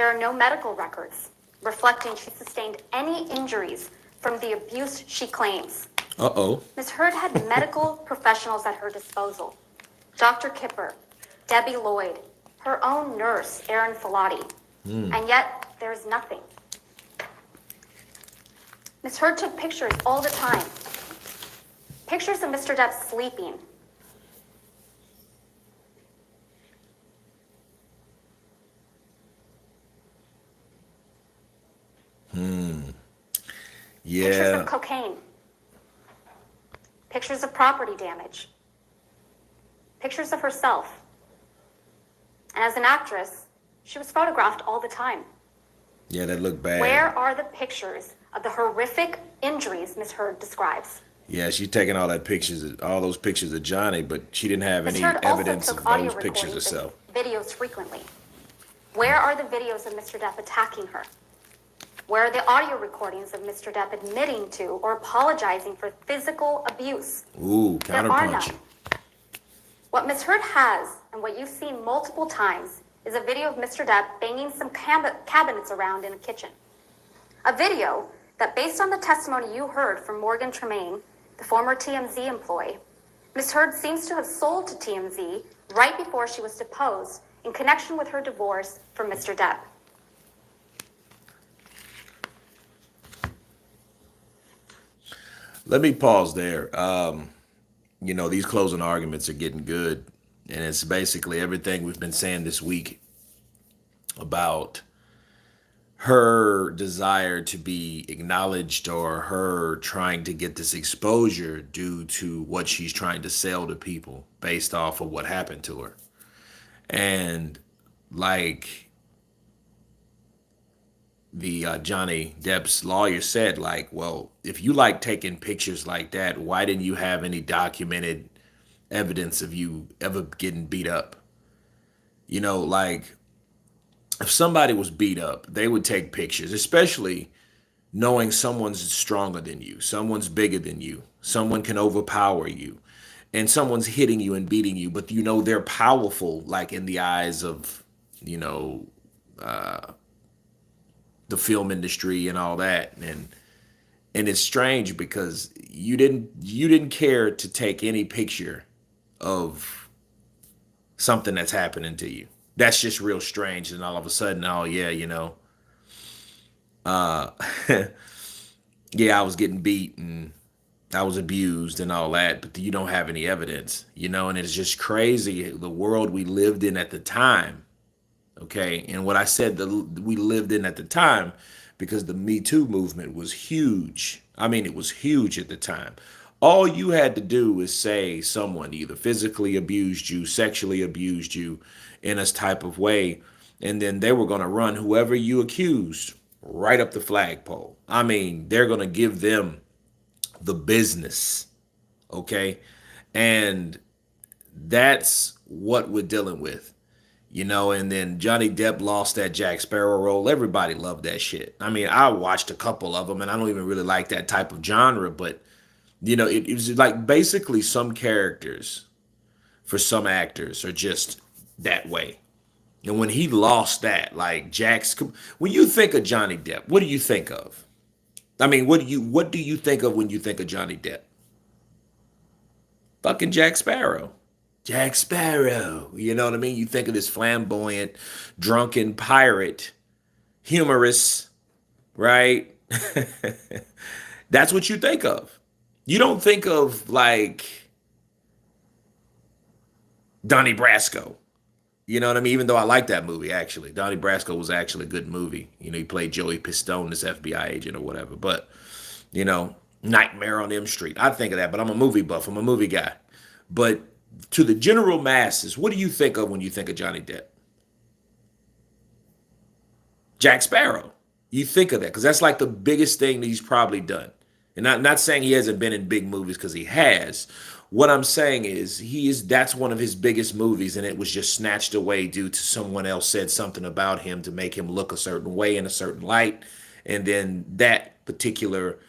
there are no medical records reflecting she sustained any injuries from the abuse she claims. Uh-oh. Ms. Heard had medical professionals at her disposal. Dr. Kipper, Debbie Lloyd, her own nurse, Erin Filati. And yet, there is nothing. Ms. Heard took pictures all the time. Pictures of Mr. Depp sleeping. Pictures Yeah. of cocaine. Pictures of property damage. Pictures of herself. And as an actress, she was photographed all the time. Yeah, that looked bad. Where are the pictures of the horrific injuries Ms. Heard describes? Yeah, she's taking all those pictures of Johnny, but she didn't have Ms. any Heard also evidence took of audio those pictures recordings herself. and videos frequently. Where are the videos of Mr. Depp attacking her? Where are the audio recordings of Mr. Depp admitting to or apologizing for physical abuse? Ooh, There are counterpunch. none. What Ms. Heard has, and what you've seen multiple times, is a video of Mr. Depp banging some cabinets around in a kitchen. A video that, based on the testimony you heard from Morgan Tremaine, the former TMZ employee, Ms. Heard seems to have sold to TMZ right before she was deposed in connection with her divorce from Mr. Depp. Let me pause there. These closing arguments are getting good, and it's basically everything we've been saying this week about her desire to be acknowledged or her trying to get this exposure due to what she's trying to sell to people based off of what happened to her. And like the Johnny Depp's lawyer said, like, well, if you like taking pictures like that, why didn't you have any documented evidence of you ever getting beat up? Like if somebody was beat up, they would take pictures, especially knowing someone's stronger than you, someone's bigger than you, someone can overpower you, and someone's hitting you and beating you, but they're powerful, like in the eyes of, the film industry and all that. And it's strange because you didn't care to take any picture of something that's happening to you. That's just real strange. And all of a sudden, oh yeah, yeah, I was getting beat and I was abused and all that, but you don't have any evidence, and it's just crazy the world we lived in at the time. Okay. And what I said we lived in at the time, because the Me Too movement was huge. I mean, it was huge at the time. All you had to do was say someone either physically abused you, sexually abused you in a type of way, and then they were going to run whoever you accused right up the flagpole. I mean, they're going to give them the business. Okay. And that's what we're dealing with. And then Johnny Depp lost that Jack Sparrow role. Everybody loved that shit. I mean, I watched a couple of them and I don't even really like that type of genre, but it was like basically some characters for some actors are just that way. And when he lost that, like when you think of Johnny Depp, what do you think of? I mean, what do you think of when you think of Johnny Depp? Fucking Jack Sparrow. Jack Sparrow. You know what I mean? You think of this flamboyant, drunken pirate, humorous, right? That's what you think of. You don't think of like Donnie Brasco. You know what I mean? Even though I like that movie, actually. Donnie Brasco was actually a good movie. He played Joey Pistone, this FBI agent or whatever. But, Nightmare on M Street. I think of that, but I'm a movie buff. I'm a movie guy. But to the general masses, what do you think of when you think of Johnny Depp? Jack Sparrow. You think of that because that's like the biggest thing that he's probably done. And not saying he hasn't been in big movies, because he has. What I'm saying is that's one of his biggest movies, and it was just snatched away due to someone else said something about him to make him look a certain way in a certain light, and then that particular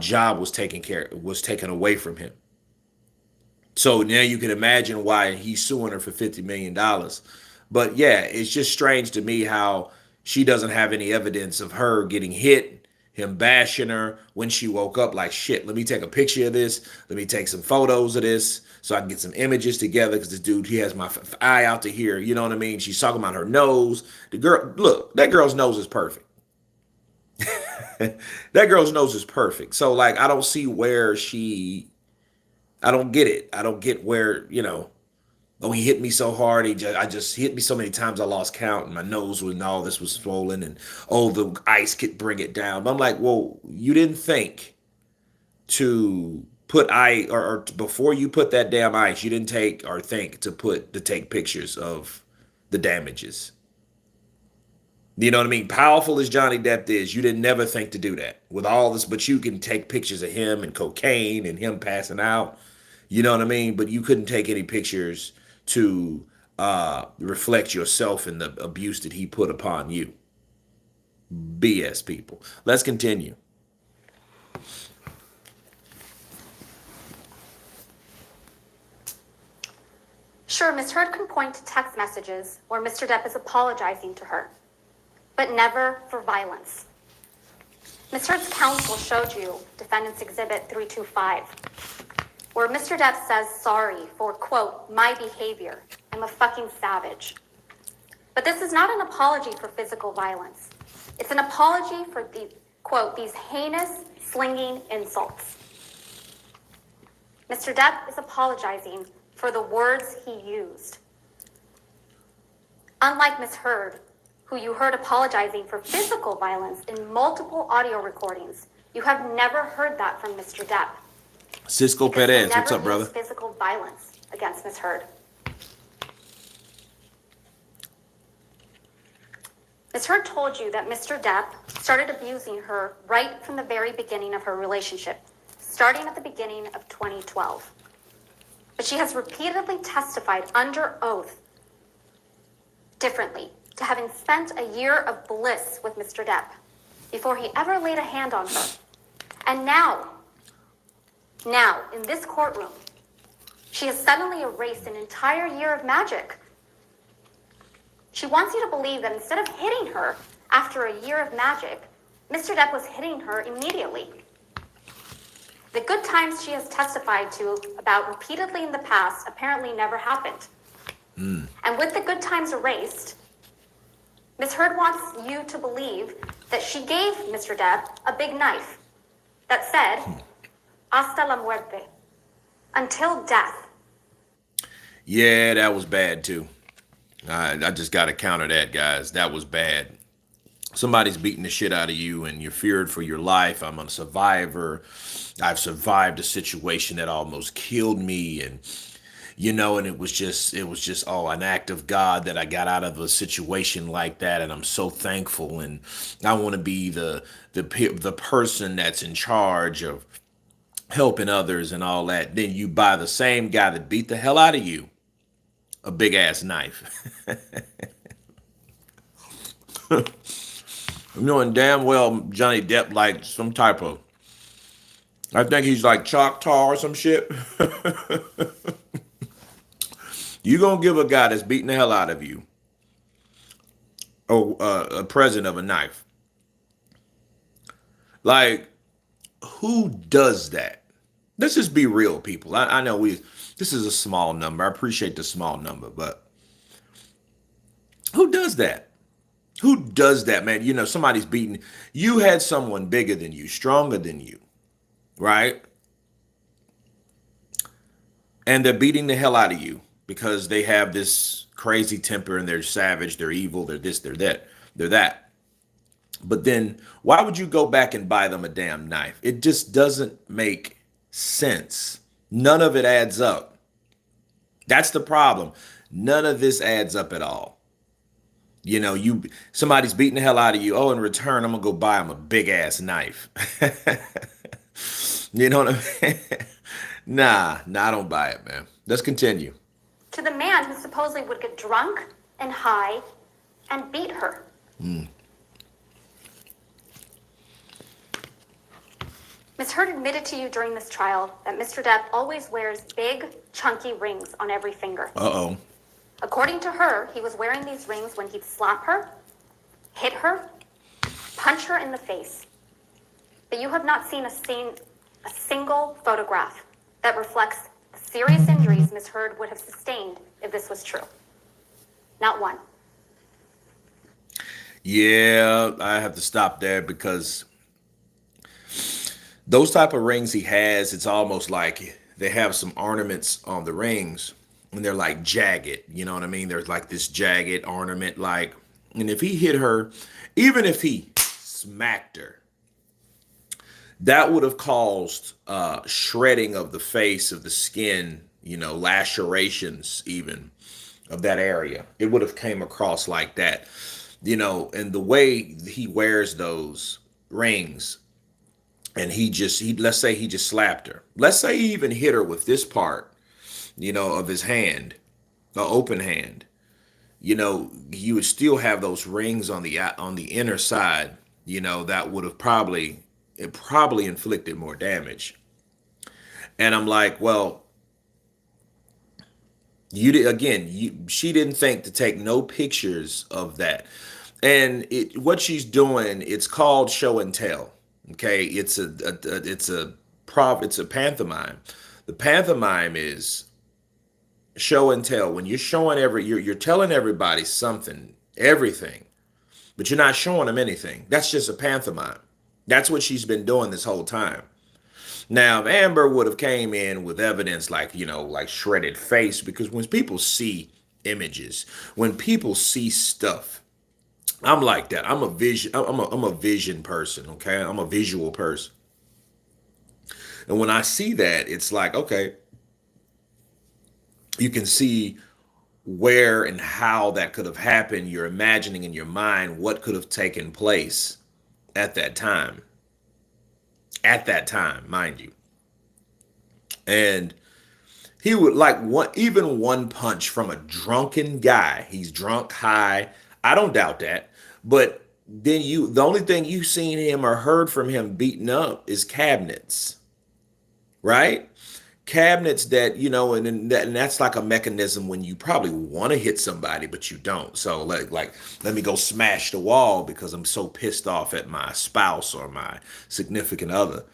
job was taken away from him. So now you can imagine why he's suing her for $50 million. But yeah, it's just strange to me how She doesn't have any evidence of her getting hit, him bashing her when she woke up. Like, shit, let me take a picture of this. Let me take some photos of this so I can get some images together, because this dude, he has my eye out to here. You know what I mean? She's talking about her nose. The girl, look, that girl's nose is perfect. That girl's nose is perfect. So, like, I don't see where I don't get it. I don't get where, oh, he hit me so hard. I just hit me so many times I lost count, and my nose and all this was swollen, and oh, the ice could bring it down. But I'm like, well, you didn't think to put or before you put that damn ice, you didn't take or think to take pictures of the damages. You know what I mean? Powerful as Johnny Depp is, you didn't never think to do that with all this, but you can take pictures of him and cocaine and him passing out. You know what I mean? But you couldn't take any pictures to reflect yourself in the abuse that he put upon you. BS, people. Let's continue. Sure, Ms. Heard can point to text messages where Mr. Depp is apologizing to her, but never for violence. Ms. Heard's counsel showed you Defendant's Exhibit 325, where Mr. Depp says sorry for, quote, my behavior. I'm a fucking savage. But this is not an apology for physical violence. It's an apology for the, quote, these heinous, slinging insults. Mr. Depp is apologizing for the words he used. Unlike Ms. Heard, who you heard apologizing for physical violence in multiple audio recordings, you have never heard that from Mr. Depp. Cisco Perez, what's up, brother? Physical violence against Ms. Heard. Ms. Heard told you that Mr. Depp started abusing her right from the very beginning of her relationship, starting at the beginning of 2012. But she has repeatedly testified under oath differently to having spent a year of bliss with Mr. Depp before he ever laid a hand on her. And now, in this courtroom, she has suddenly erased an entire year of magic. She wants you to believe that instead of hitting her after a year of magic, Mr. Depp was hitting her immediately. The good times she has testified to about repeatedly in the past apparently never happened. And with the good times erased, Ms. Heard wants you to believe that she gave Mr. Depp a big knife that said, hasta la muerte, until death. Yeah, that was bad too. I just got to counter that, guys. That was bad. Somebody's beating the shit out of you and you're feared for your life. I'm a survivor. I've survived a situation that almost killed me, and and it was just an act of God that I got out of a situation like that, and I'm so thankful, and I want to be the person that's in charge of helping others and all that. Then you buy the same guy that beat the hell out of you a big ass knife. Knowing damn well Johnny Depp like some type of, I think he's like Choctaw or some shit. You gonna give a guy that's beating the hell out of you a present of a knife? Like, who does that? Let's just be real, people. I know this is a small number. I appreciate the small number, but who does that? Who does that, man? Somebody's beating. You had someone bigger than you, stronger than you, right? And they're beating the hell out of you because they have this crazy temper and they're savage, they're evil, they're this, they're that, they're that. But then why would you go back and buy them a damn knife? It just doesn't make sense. None of it adds up. That's the problem. None of this adds up at all. Somebody's beating the hell out of you. Oh, in return, I'm gonna go buy him a big ass knife. You know what I mean? Nah, I don't buy it, man. Let's continue. To the man who supposedly would get drunk and high and beat her. Ms. Heard admitted to you during this trial that Mr. Depp always wears big, chunky rings on every finger. Uh-oh. According to her, he was wearing these rings when he'd slap her, hit her, punch her in the face. But you have not seen a single photograph that reflects the serious injuries Ms. Heard would have sustained if this was true. Not one. Yeah, I have to stop there because those type of rings he has, it's almost like they have some ornaments on the rings and they're like jagged. You know what I mean? There's like this jagged ornament, like, and if he hit her, even if he smacked her, that would have caused shredding of the face, of the skin, you know, lacerations even of that area. It would have came across like that, you know, and the way he wears those rings, and he let's say he just slapped her. Let's say he even hit her with this part, you know, of his hand, the open hand. You know, you would still have those rings on the inner side. You know, that would have probably inflicted more damage. And I'm like, well, you did again. She didn't think to take no pictures of that, and what she's doing. It's called show and tell. Okay, it's a pantomime. The pantomime is show and tell. When you're showing you're telling everybody something, everything, but you're not showing them anything. That's just a pantomime. That's what she's been doing this whole time. Now, if Amber would have came in with evidence like, you know, like shredded face, because when people see images, when people see stuff, I'm like that. I'm a vision person, okay? I'm a visual person. And when I see that, it's like, okay, you can see where and how that could have happened. You're imagining in your mind what could have taken place at that time. At that time, mind you. And he would like even one punch from a drunken guy. He's drunk, high. I don't doubt that. But then the only thing you've seen him or heard from him beaten up is cabinets, right? Cabinets that, you know, and that's like a mechanism when you probably want to hit somebody, but you don't. So like, let me go smash the wall because I'm so pissed off at my spouse or my significant other,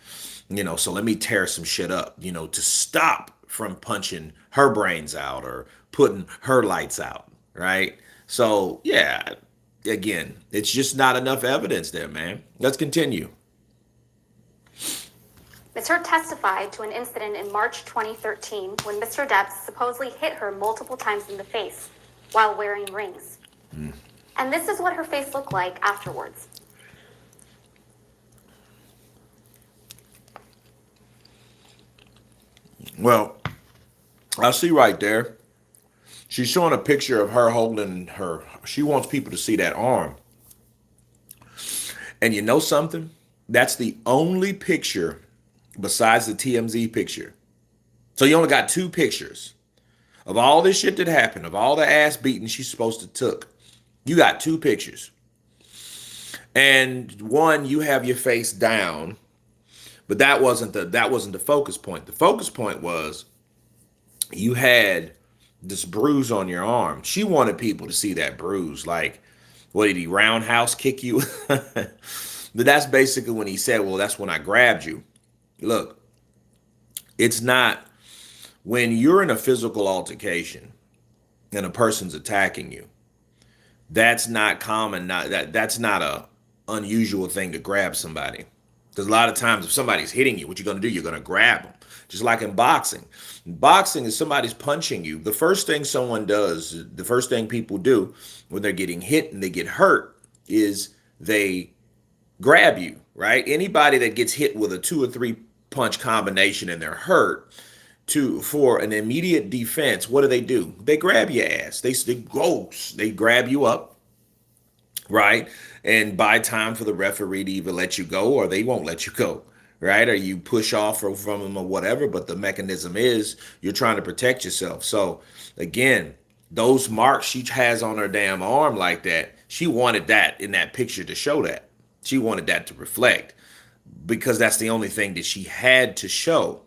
you know, so let me tear some shit up, you know, to stop from punching her brains out or putting her lights out, right? So yeah, again, it's just not enough evidence there, man. Let's continue. Ms. Heard testified to an incident in March 2013 when Mr. Depp supposedly hit her multiple times in the face while wearing rings. And this is what her face looked like afterwards. Well, I see right there. She's showing a picture of her holding her. She wants people to see that arm. And you know something? That's the only picture besides the TMZ picture. So you only got two pictures of all this shit that happened, of all the ass beating she's supposed to took. You got two pictures. And one, you have your face down, but that wasn't the focus point. The focus point was you had this bruise on your arm. She wanted people to see that bruise. Like, what did he roundhouse kick you? But that's basically when he said, well, that's when I grabbed you. Look, it's not when you're in a physical altercation and a person's attacking you. That's not common. That's not a unusual thing to grab somebody. Because a lot of times, if somebody's hitting you, what you're going to do, you're going to grab them. Just like in boxing. Boxing is somebody's punching you. The first thing someone does, the first thing people do when they're getting hit and they get hurt is they grab you, right? Anybody that gets hit with a 2 or 3 punch combination and they're hurt, for an immediate defense, what do? They grab your ass. They grab you up, right? And buy time for the referee to either let you go or they won't let you go, right? Or you push off from them or whatever. But the mechanism is you're trying to protect yourself. So again, those marks she has on her damn arm like that, she wanted that in that picture to show that. She wanted that to reflect because that's the only thing that she had to show.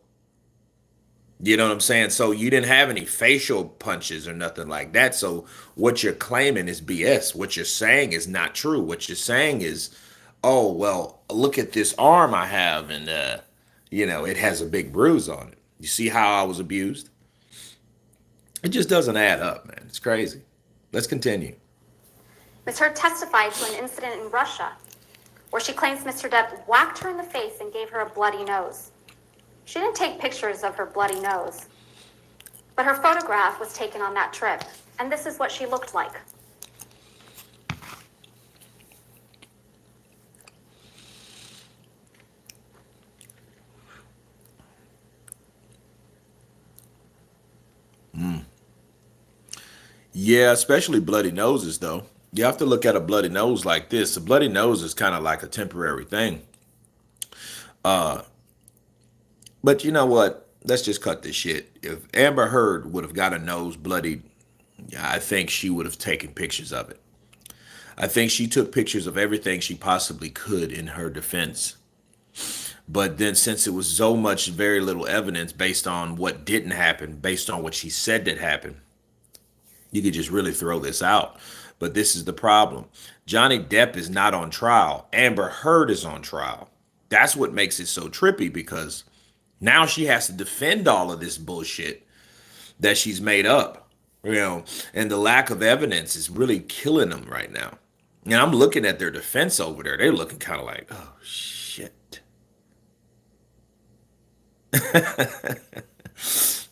You know what I'm saying? So you didn't have any facial punches or nothing like that. So what you're claiming is BS. What you're saying is not true. What you're saying is, oh, well, look at this arm I have, and it has a big bruise on it. You see how I was abused? It just doesn't add up, man. It's crazy. Let's continue. Ms. Heard testified to an incident in Russia where she claims Mr. Depp whacked her in the face and gave her a bloody nose. She didn't take pictures of her bloody nose, but her photograph was taken on that trip, and this is what she looked like. Yeah, especially bloody noses, though. You have to look at a bloody nose like this. A bloody nose is kind of like a temporary thing. But you know what? Let's just cut this shit. If Amber Heard would have got a nose bloodied, yeah, I think she would have taken pictures of it. I think she took pictures of everything she possibly could in her defense. But then, since it was so much, very little evidence based on what didn't happen, based on what she said that happened, you could just really throw this out. But this is the problem. Johnny Depp is not on trial. Amber Heard is on trial. That's what makes it so trippy, because now she has to defend all of this bullshit that she's made up, and the lack of evidence is really killing them right now. And I'm looking at their defense over there. They're looking kind of like, oh, shit.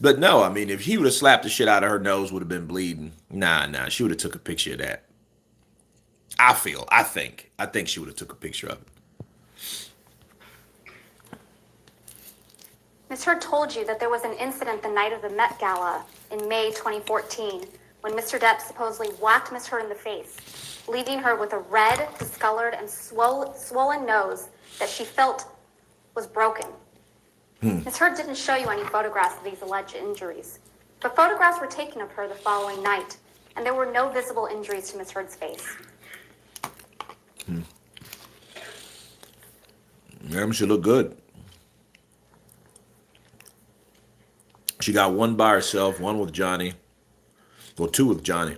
But no, I mean, if he would have slapped the shit out of her, nose would have been bleeding. Nah, she would have took a picture of that. I think she would have took a picture of it. Ms. Heard told you that there was an incident the night of the Met Gala in May 2014 when Mr. Depp supposedly whacked Ms. Heard in the face, leaving her with a red, discolored, and swollen nose that she felt was broken. Ms. Heard didn't show you any photographs of these alleged injuries, but photographs were taken of her the following night, and there were no visible injuries to Ms. Heard's face. She looked good. She got one by herself, one with Johnny. Well, two with Johnny.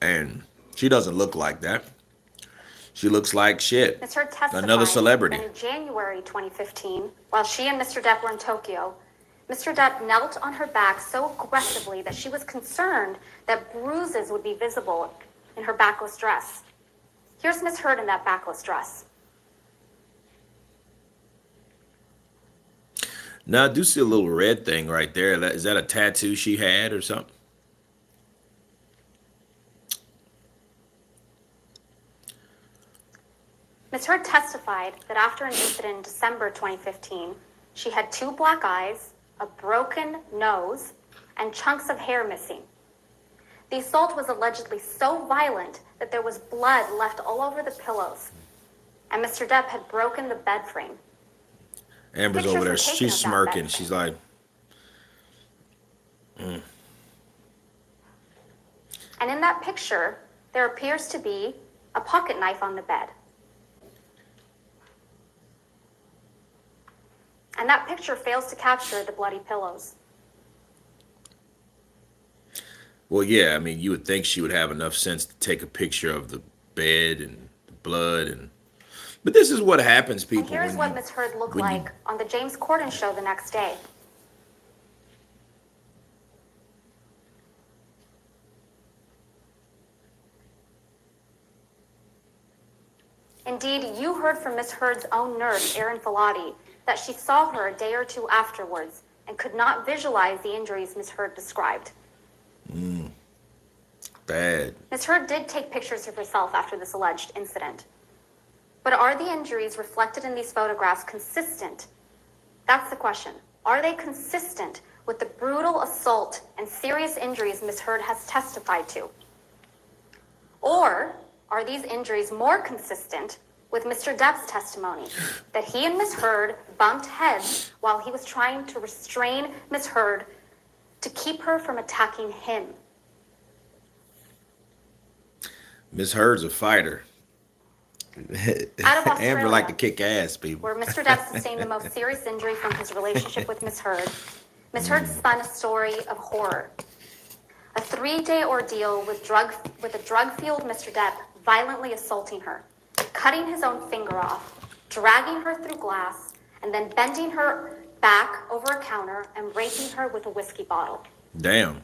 And she doesn't look like that. She looks like shit. Ms. Heard testified Another celebrity. that in January 2015, while she and Mr. Depp were in Tokyo, Mr. Depp knelt on her back so aggressively that she was concerned that bruises would be visible in her backless dress. Here's Ms. Heard in that backless dress. Now, I do see a little red thing right there. Is that a tattoo she had or something? Ms. Heard testified that after an incident in December 2015, she had two black eyes, a broken nose, and chunks of hair missing. The assault was allegedly so violent that there was blood left all over the pillows, and Mr. Depp had broken the bed frame. Amber's Pictures over there. were taken She's of that smirking. bed She's frame. like, And in that picture, there appears to be a pocket knife on the bed. And that picture fails to capture the bloody pillows. well, yeah, I mean, you would think she would have enough sense to take a picture of the bed and the blood. But this is what happens, And people. here's what Ms. Heard looked when you- like on the James Corden show the next day. Indeed, you heard from Ms. Heard's own nurse, Erin Filati, that she saw her a day or two afterwards and could not visualize the injuries Ms. Heard described. Bad. Ms. Heard did take pictures of herself after this alleged incident. But are the injuries reflected in these photographs consistent? That's the question. Are they consistent with the brutal assault and serious injuries Ms. Heard has testified to? Or are these injuries more consistent with Mr. Depp's testimony that he and Ms. Heard bumped heads while he was trying to restrain Ms. Heard to keep her from attacking him? Miss Heard's a fighter. Out of Australia, Amber like to kick ass, people. where Mr. Depp sustained the most serious injury from his relationship with Ms. Heard, Ms. Heard spun a story of horror. A 3-day ordeal with a drug-fueled Mr. Depp violently assaulting her, cutting his own finger off, dragging her through glass, and then bending her back over a counter and raping her with a whiskey bottle. Damn.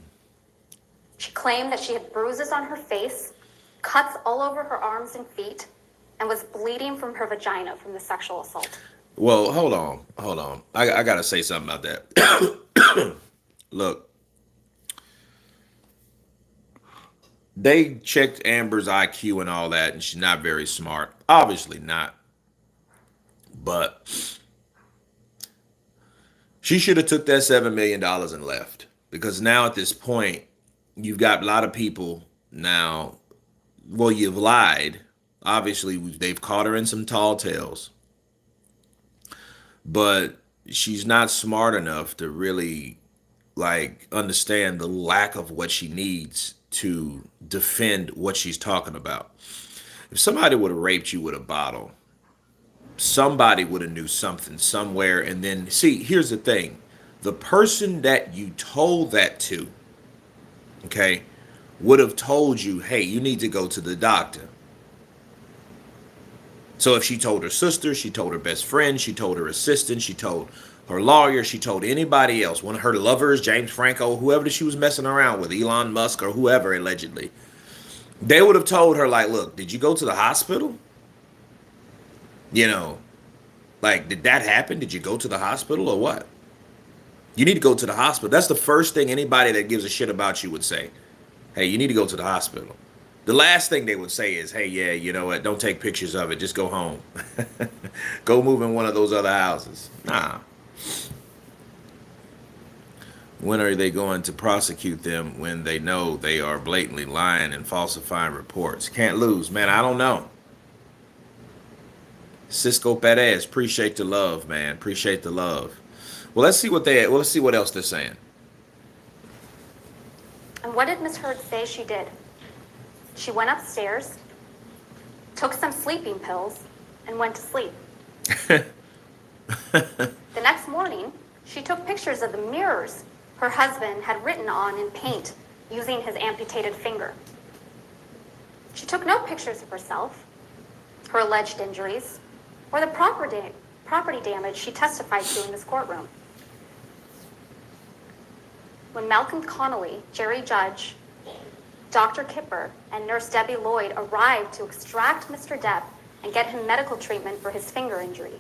She claimed that she had bruises on her face, cuts all over her arms and feet, and was bleeding from her vagina from the sexual assault. Well, hold on. I gotta say something about that. Look, they checked Amber's IQ and all that, and she's not very smart. Obviously not. But she should have took that $7 million and left. Because now at this point, you've got a lot of people now. Well, you've lied. Obviously, they've caught her in some tall tales. But she's not smart enough to really understand the lack of what she needs to defend what she's talking about. If somebody would have raped you with a bottle, somebody would have knew something somewhere. And then, see, here's the thing. The person that you told that to, okay, would have told you, hey, you need to go to the doctor. So if she told her sister, she told her best friend, she told her assistant, she told her lawyer, she told anybody else, one of her lovers, James Franco, whoever she was messing around with, Elon Musk or whoever allegedly, they would have told her, look, did you go to the hospital? Did that happen? Did you go to the hospital or what? You need to go to the hospital. That's the first thing anybody that gives a shit about you would say. Hey, you need to go to the hospital. The last thing they would say is, hey, yeah, you know what? Don't take pictures of it. Just go home. Go move in one of those other houses. Nah. When are they going to prosecute them when they know they are blatantly lying and falsifying reports? Can't lose, man. I don't know. Cisco Perez, appreciate the love, man. Appreciate the love. Well, let's see what else they're saying. And what did Ms. Heard say she did? She went upstairs, took some sleeping pills, and went to sleep. The next morning, she took pictures of the mirrors her husband had written on in paint using his amputated finger. She took no pictures of herself, her alleged injuries, or the property damage she testified to in this courtroom. When Malcolm Connolly, Jerry Judge, Dr. Kipper, and Nurse Debbie Lloyd arrived to extract Mr. Depp and get him medical treatment for his finger injury,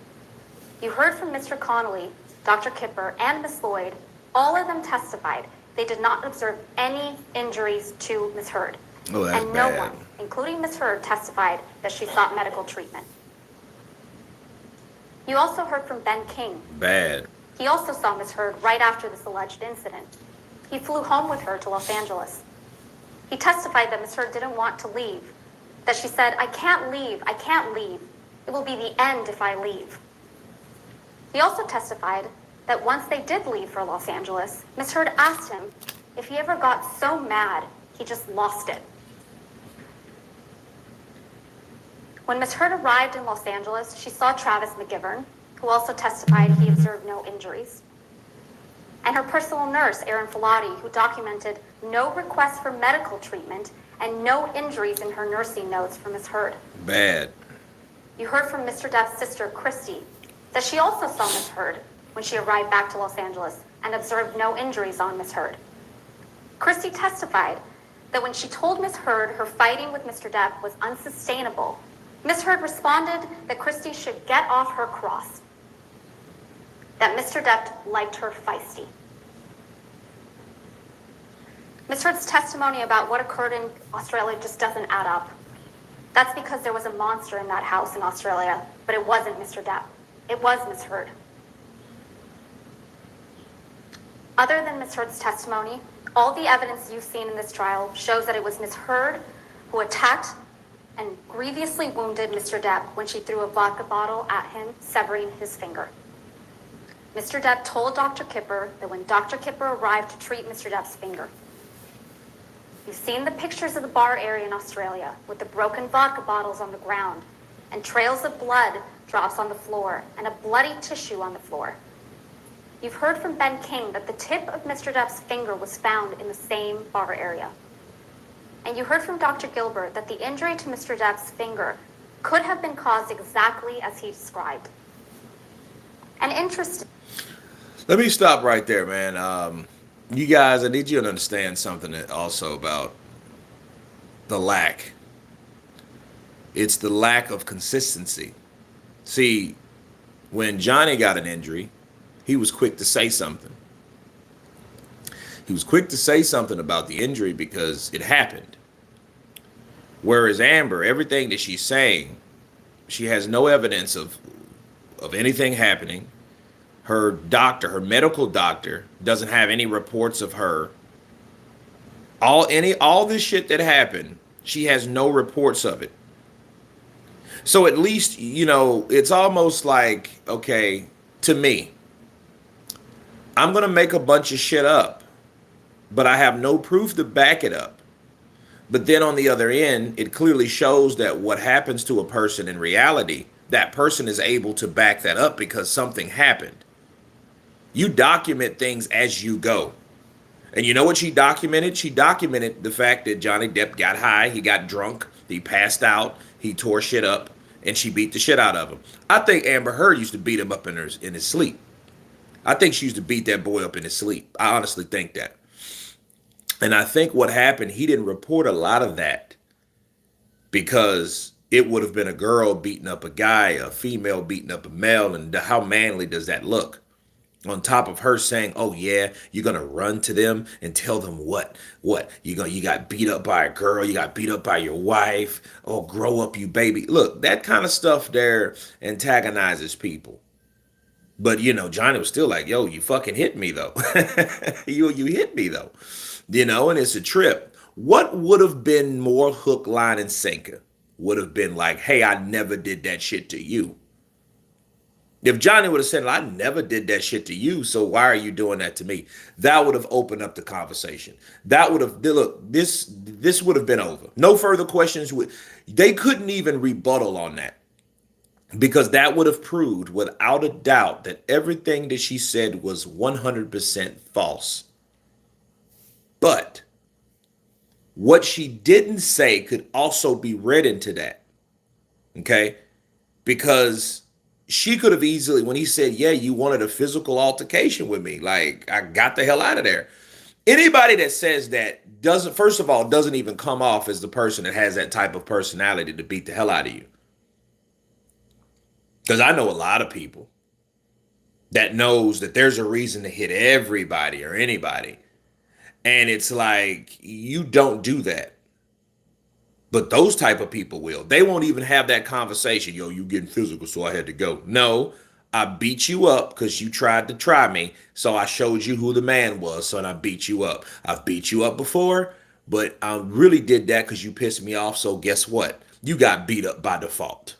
you heard from Mr. Connolly, Dr. Kipper, and Ms. Lloyd. All of them testified they did not observe any injuries to Ms. Heard. Oh, that's and no bad. one, including Ms. Heard, testified that she sought medical treatment. You also heard from Ben King. Bad. He also saw Ms. Heard right after this alleged incident. He flew home with her to Los Angeles. He testified that Ms. Heard didn't want to leave, that she said, I can't leave. It will be the end if I leave. He also testified that once they did leave for Los Angeles, Ms. Heard asked him if he ever got so mad he just lost it. When Ms. Heard arrived in Los Angeles, she saw Travis McGivern, who also testified he observed no injuries, and her personal nurse, Erin Filati, who documented no requests for medical treatment and no injuries in her nursing notes for Ms. Heard. Bad. You heard from Mr. Depp's sister, Christy, that she also saw Ms. Heard when she arrived back to Los Angeles and observed no injuries on Ms. Heard. Christy testified that when she told Ms. Heard her fighting with Mr. Depp was unsustainable, Ms. Heard responded that Christy should get off her cross, that Mr. Depp liked her feisty. Ms. Heard's testimony about what occurred in Australia just doesn't add up. That's because there was a monster in that house in Australia, but it wasn't Mr. Depp. It was Ms. Heard. Other than Ms. Heard's testimony, all the evidence you've seen in this trial shows that it was Ms. Heard who attacked and grievously wounded Mr. Depp when she threw a vodka bottle at him, severing his finger. Mr. Depp told Dr. Kipper that when Dr. Kipper arrived to treat Mr. Depp's finger, you've seen the pictures of the bar area in Australia with the broken vodka bottles on the ground and trails of blood drops on the floor and a bloody tissue on the floor. You've heard from Ben King that the tip of Mr. Depp's finger was found in the same bar area. And you heard from Dr. Gilbert that the injury to Mr. Depp's finger could have been caused exactly as he described. And interesting. Let me stop right there, man. You guys, I need you to understand something also about the lack. It's the lack of consistency. See, when Johnny got an injury, he was quick to say something. He was quick to say something about the injury because it happened. Whereas Amber, everything that she's saying, she has no evidence of anything happening. Her doctor, her medical doctor, doesn't have any reports of her. All this shit that happened, she has no reports of it. So at least, it's almost like, okay, to me, I'm going to make a bunch of shit up, but I have no proof to back it up. But then on the other end, it clearly shows that what happens to a person in reality, that person is able to back that up because something happened. You document things as you go. And you know what she documented? She documented the fact that Johnny Depp got high, he got drunk, he passed out, he tore shit up, and she beat the shit out of him. I think Amber Heard used to beat him up in his sleep. I think she used to beat that boy up in his sleep. I honestly think that. And I think what happened, he didn't report a lot of that because it would have been a girl beating up a guy, a female beating up a male, and how manly does that look? On top of her saying, oh yeah, you're gonna run to them and tell them what you got beat up by a girl, you got beat up by your wife, oh grow up you baby. Look, that kind of stuff there antagonizes people. But Johnny was still like, yo, you fucking hit me though. you hit me though. And it's a trip. What would have been more hook, line, and sinker? Would have been like, hey, I never did that shit to you. If Johnny would have said, I never did that shit to you, so why are you doing that to me? That would have opened up the conversation. That would have, look, this would have been over. No further questions. They couldn't even rebuttal on that because that would have proved without a doubt that everything that she said was 100% false. But what she didn't say could also be read into that, okay? Because she could have easily, when he said, yeah, you wanted a physical altercation with me, like I got the hell out of there. Anybody that says that doesn't, first of all, doesn't even come off as the person that has that type of personality to beat the hell out of you. Because I know a lot of people that knows that there's a reason to hit everybody or anybody. And it's like, you don't do that. But those type of people will. They won't even have that conversation. Yo, you getting physical, so I had to go. No, I beat you up because you tried to try me. So I showed you who the man was, so I beat you up. I've beat you up before, but I really did that because you pissed me off. So guess what? You got beat up by default.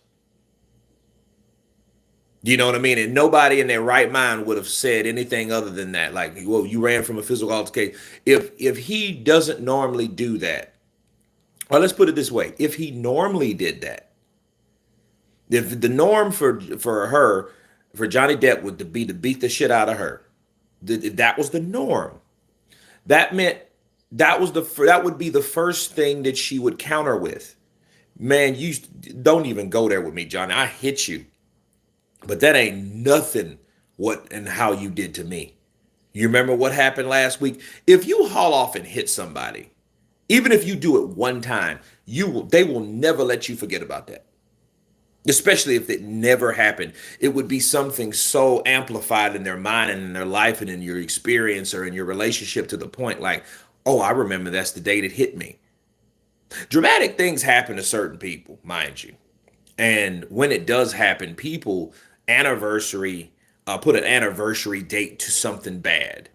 You know what I mean? And nobody in their right mind would have said anything other than that. Like, well, you ran from a physical altercation. If he doesn't normally do that, or let's put it this way, if he normally did that, if the norm for Johnny Depp would be to beat the shit out of her, that was the norm. That meant that would be the first thing that she would counter with. Man, you don't even go there with me, Johnny. I hit you. But that ain't nothing what and how you did to me. You remember what happened last week? If you haul off and hit somebody, even if you do it one time, they will never let you forget about that. Especially if it never happened. It would be something so amplified in their mind and in their life and in your experience or in your relationship to the point like, oh, I remember that's the day that hit me. Dramatic things happen to certain people, mind you. And when it does happen, people put an anniversary date to something bad.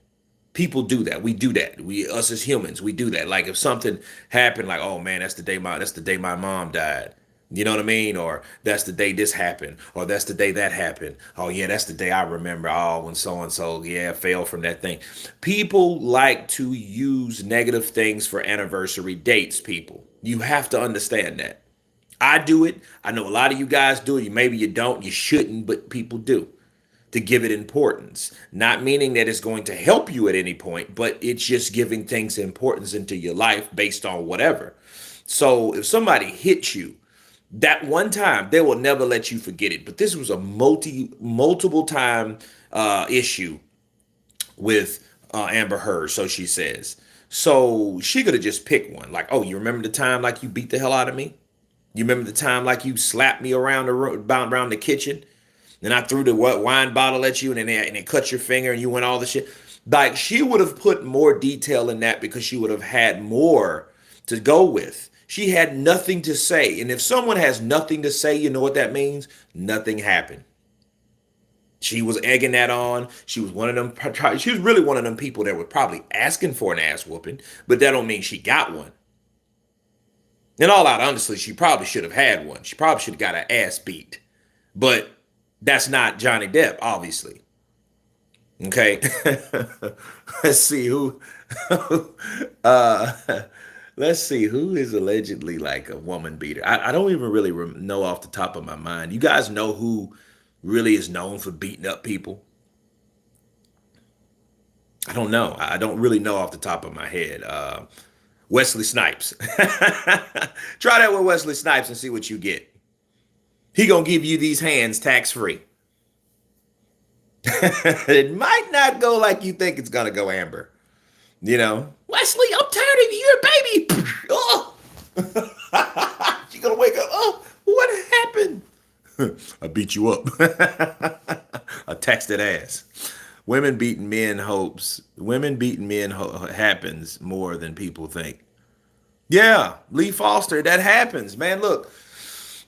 People do that. We do that. Us as humans, we do that. Like if something happened, like, oh man, that's the day my mom died. You know what I mean? Or that's the day this happened. Or that's the day that happened. Oh yeah, that's the day I remember. Oh, when so and so, yeah, fell from that thing. People like to use negative things for anniversary dates. People, you have to understand that. I do it. I know a lot of you guys do it. Maybe you don't. You shouldn't, but people do. to give it importance. Not meaning that it's going to help you at any point, but it's just giving things importance into your life based on whatever. So if somebody hits you, that one time, they will never let you forget it. But this was a multiple time issue with Amber Heard, so she says. So she could have just picked one. Like, oh, you remember the time like you beat the hell out of me? You remember the time like you slapped me around around the kitchen? Then I threw the wine bottle at you and it cut your finger and you went all the shit. Like she would have put more detail in that because she would have had more to go with. She had nothing to say. And if someone has nothing to say, you know what that means? Nothing happened. She was egging that on. She was one of them. She was really one of them people that were probably asking for an ass whooping, but that don't mean she got one. In all out, honestly, she probably should have had one. She probably should have got her ass beat. But that's not Johnny Depp, obviously. Okay. Let's see who uh let's see who is allegedly like a woman beater. I don't even really know off the top of my mind. You guys know who really is known for beating up people? I don't know. I don't really know off the top of my head. Wesley Snipes. Try that with Wesley Snipes and see what you get. He gonna give you these hands tax free. It might not go like you think it's gonna go, Amber. You know, Wesley, I'm tired of you, baby. Oh, she gonna wake up. Oh, what happened? I beat you up. I texted ass. Women beating men hopes. Women beating men happens more than people think. Yeah, Lee Foster, that happens, man. Look,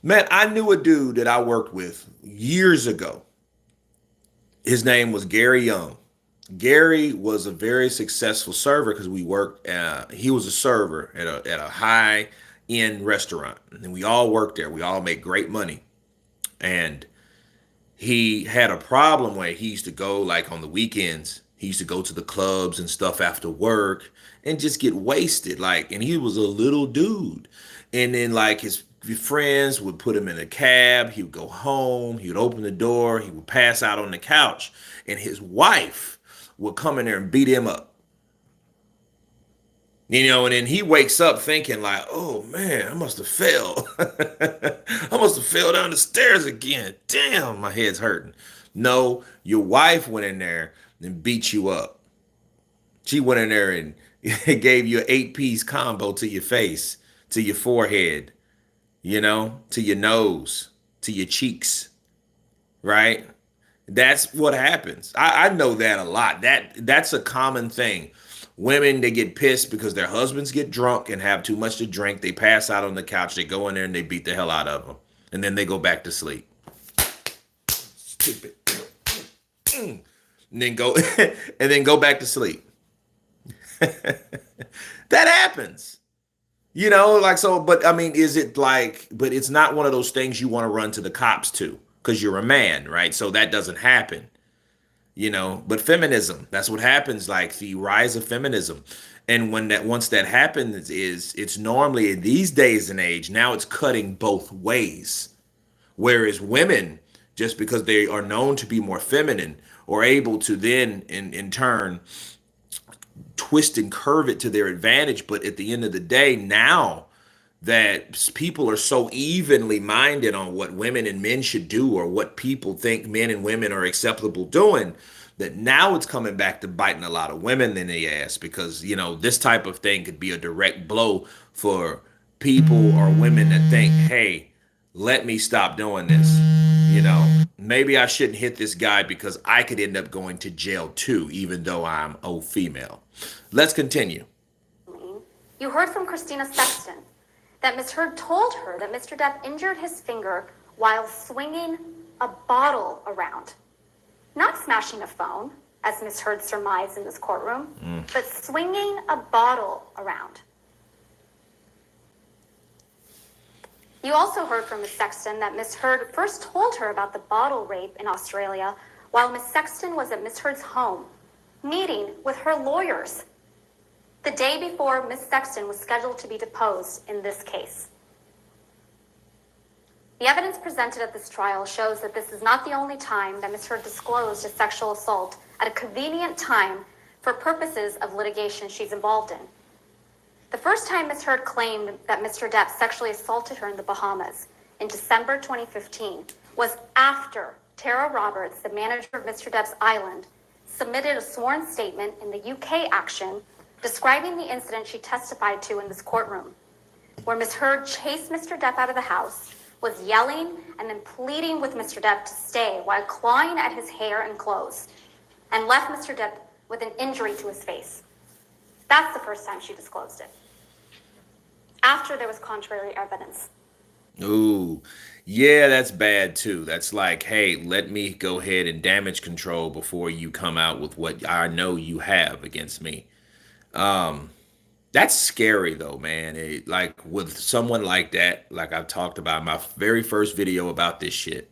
man, I knew a dude that I worked with years ago. His name was Gary Young. Gary was a very successful server because we worked. He was a server at a high end restaurant, and we all worked there. We all made great money, and he had a problem where he used to go like on the weekends. He used to go to the clubs and stuff after work and just get wasted. Like, and he was a little dude, and then like his friends would put him in a cab. He would go home. He would open the door. He would pass out on the couch, and his wife would come in there and beat him up. You know, and then he wakes up thinking like, oh man, I must have fell. I must have fell down the stairs again. Damn, my head's hurting. No, your wife went in there and beat you up. She went in there and gave you an 8-piece combo to your face, to your forehead, you know, to your nose, to your cheeks, right? That's what happens. I know that a lot. That's a common thing. Women, they get pissed because their husbands get drunk and have too much to drink. They pass out on the couch. They go in there and they beat the hell out of them. And then they go back to sleep. Stupid. And then go and then go back to sleep. That happens. You know, like so, but I mean, is it like, but it's not one of those things you want to run to the cops to because you're a man, right? So that doesn't happen. You know, but feminism, that's what happens, like the rise of feminism. And once that happens, it's normally in these days and age, now it's cutting both ways. Whereas women, just because they are known to be more feminine, are able to then in turn twist and curve it to their advantage. But at the end of the day, now that people are so evenly minded on what women and men should do or what people think men and women are acceptable doing, that now it's coming back to biting a lot of women in the ass because, you know, this type of thing could be a direct blow for people or women that think, hey, let me stop doing this. You know, maybe I shouldn't hit this guy because I could end up going to jail too, even though I'm a female. Let's continue. You heard from Christina Sexton that Ms. Heard told her that Mr. Depp injured his finger while swinging a bottle around. Not smashing a phone, as Ms. Heard surmised in this courtroom, but swinging a bottle around. You also heard from Ms. Sexton that Ms. Heard first told her about the bottle rape in Australia while Ms. Sexton was at Ms. Heard's home, meeting with her lawyers the day before Ms. Sexton was scheduled to be deposed in this case. The evidence presented at this trial shows that this is not the only time that Ms. Heard disclosed a sexual assault at a convenient time for purposes of litigation she's involved in. The first time Ms. Heard claimed that Mr. Depp sexually assaulted her in the Bahamas in December 2015 was after Tara Roberts, the manager of Mr. Depp's island, submitted a sworn statement in the UK action describing the incident she testified to in this courtroom, where Ms. Heard chased Mr. Depp out of the house, was yelling and then pleading with Mr. Depp to stay while clawing at his hair and clothes, and left Mr. Depp with an injury to his face. That's the first time she disclosed it, after there was contrary evidence. Ooh, yeah, that's bad too. That's like, hey, let me go ahead and damage control before you come out with what I know you have against me. Um, that's scary though, man. Like with someone like that, like I've talked about in my very first video about this shit.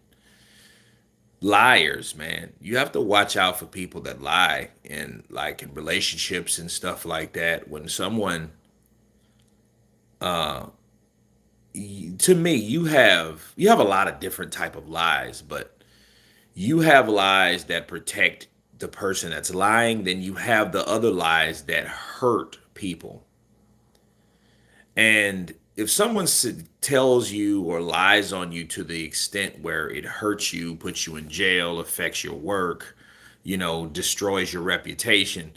Liars, man. You have to watch out for people that lie in like in relationships and stuff like that. When someone uh to me, you have a lot of different type of lies, but you have lies that protect the person that's lying, then you have the other lies that hurt people. And if someone tells you or lies on you to the extent where it hurts you, puts you in jail, affects your work, destroys your reputation,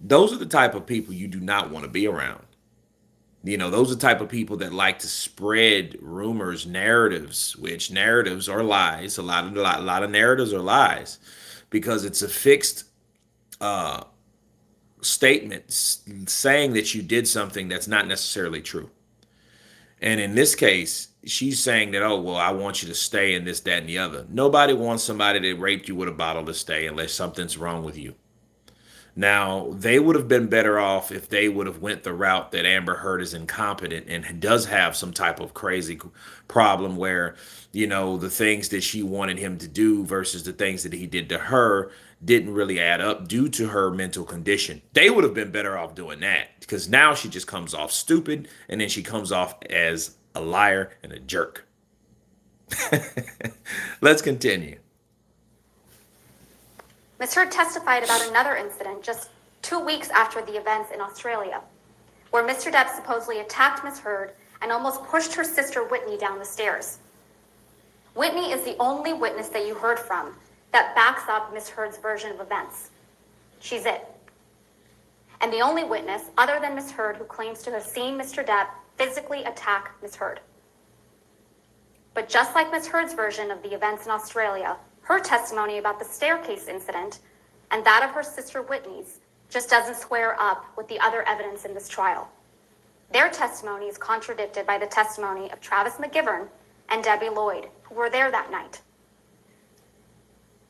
those are the type of people you do not want to be around. Those are the type of people that like to spread rumors, narratives, which narratives are lies. A lot of narratives are lies because it's a fixed uh, statement saying that you did something that's not necessarily true. And in this case, she's saying that, oh, well, I want you to stay in this, that, and the other. Nobody wants somebody that raped you with a bottle to stay unless something's wrong with you. Now, they would have been better off if they would have went the route that Amber Heard is incompetent and does have some type of crazy problem where, the things that she wanted him to do versus the things that he did to her didn't really add up due to her mental condition. They would have been better off doing that because now she just comes off stupid and then she comes off as a liar and a jerk. Let's continue. Ms. Heard testified about another incident just 2 weeks after the events in Australia, where Mr. Depp supposedly attacked Ms. Heard and almost pushed her sister Whitney down the stairs. Whitney is the only witness that you heard from that backs up Ms. Heard's version of events. She's it. And the only witness, other than Ms. Heard, who claims to have seen Mr. Depp physically attack Ms. Heard. But just like Ms. Heard's version of the events in Australia, her testimony about the staircase incident and that of her sister Whitney's just doesn't square up with the other evidence in this trial. Their testimony is contradicted by the testimony of Travis McGivern and Debbie Lloyd, who were there that night.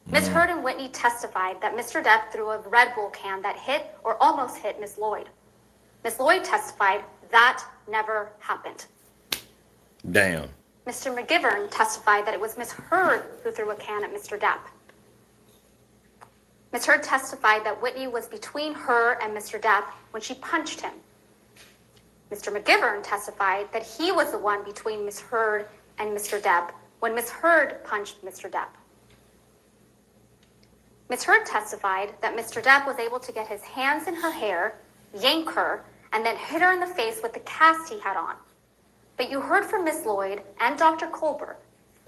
Ms. Heard and Whitney testified that Mr. Depp threw a Red Bull can that hit or almost hit Ms. Lloyd. Ms. Lloyd testified that never happened. Damn. Mr. McGivern testified that it was Ms. Heard who threw a can at Mr. Depp. Ms. Heard testified that Whitney was between her and Mr. Depp when she punched him. Mr. McGivern testified that he was the one between Ms. Heard and Mr. Depp when Ms. Heard punched Mr. Depp. Ms. Heard testified that Mr. Depp was able to get his hands in her hair, yank her, and then hit her in the face with the cast he had on. But you heard from Ms. Lloyd and Dr. Colbert,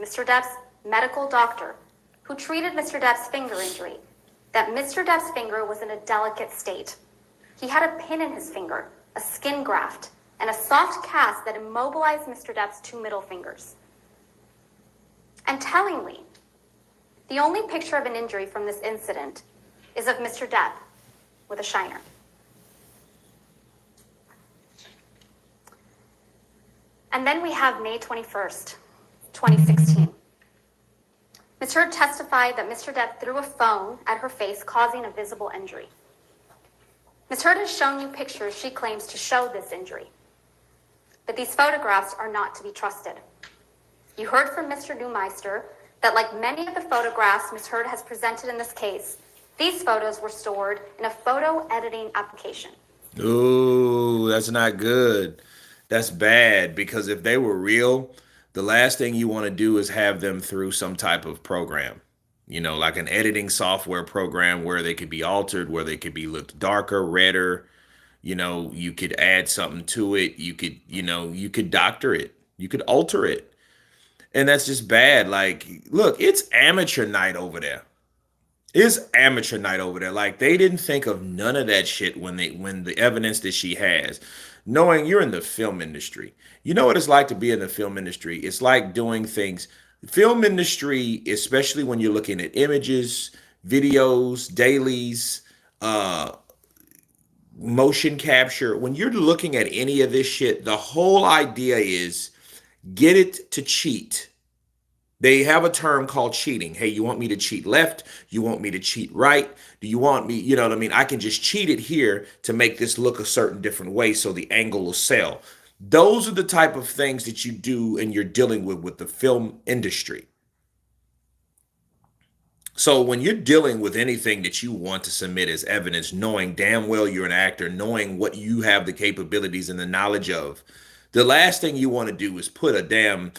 Mr. Depp's medical doctor, who treated Mr. Depp's finger injury, that Mr. Depp's finger was in a delicate state. He had a pin in his finger, a skin graft, and a soft cast that immobilized Mr. Depp's 2 middle fingers. And tellingly, the only picture of an injury from this incident is of Mr. Depp with a shiner. And then we have May 21st, 2016. Ms. Heard testified that Mr. Depp threw a phone at her face, causing a visible injury. Ms. Heard has shown you pictures she claims to show this injury. But these photographs are not to be trusted. You heard from Mr. Neumeister that like many of the photographs Ms. Heard has presented in this case, these photos were stored in a photo editing application. Ooh, that's not good. That's bad because if they were real, the last thing you want to do is have them through some type of program, like an editing software program where they could be altered, where they could be looked darker, redder. You could add something to it. You could doctor it. You could alter it. And that's just bad. Like, look, it's amateur night over there. It's amateur night over there. Like they didn't think of none of that shit when the evidence that she has. Knowing you're in the film industry. You know what it's like to be in the film industry. It's like doing things. Film industry, especially when you're looking at images, videos, dailies, uh, motion capture, when you're looking at any of this shit, the whole idea is get it to cheat. They have a term called cheating. Hey, you want me to cheat left? You want me to cheat right? Do you want me, you know what I mean? I can just cheat it here to make this look a certain different way so the angle will sell. Those are the type of things that you do and you're dealing with the film industry. So when you're dealing with anything that you want to submit as evidence, knowing damn well you're an actor, knowing what you have the capabilities and the knowledge of, the last thing you want to do is put a damn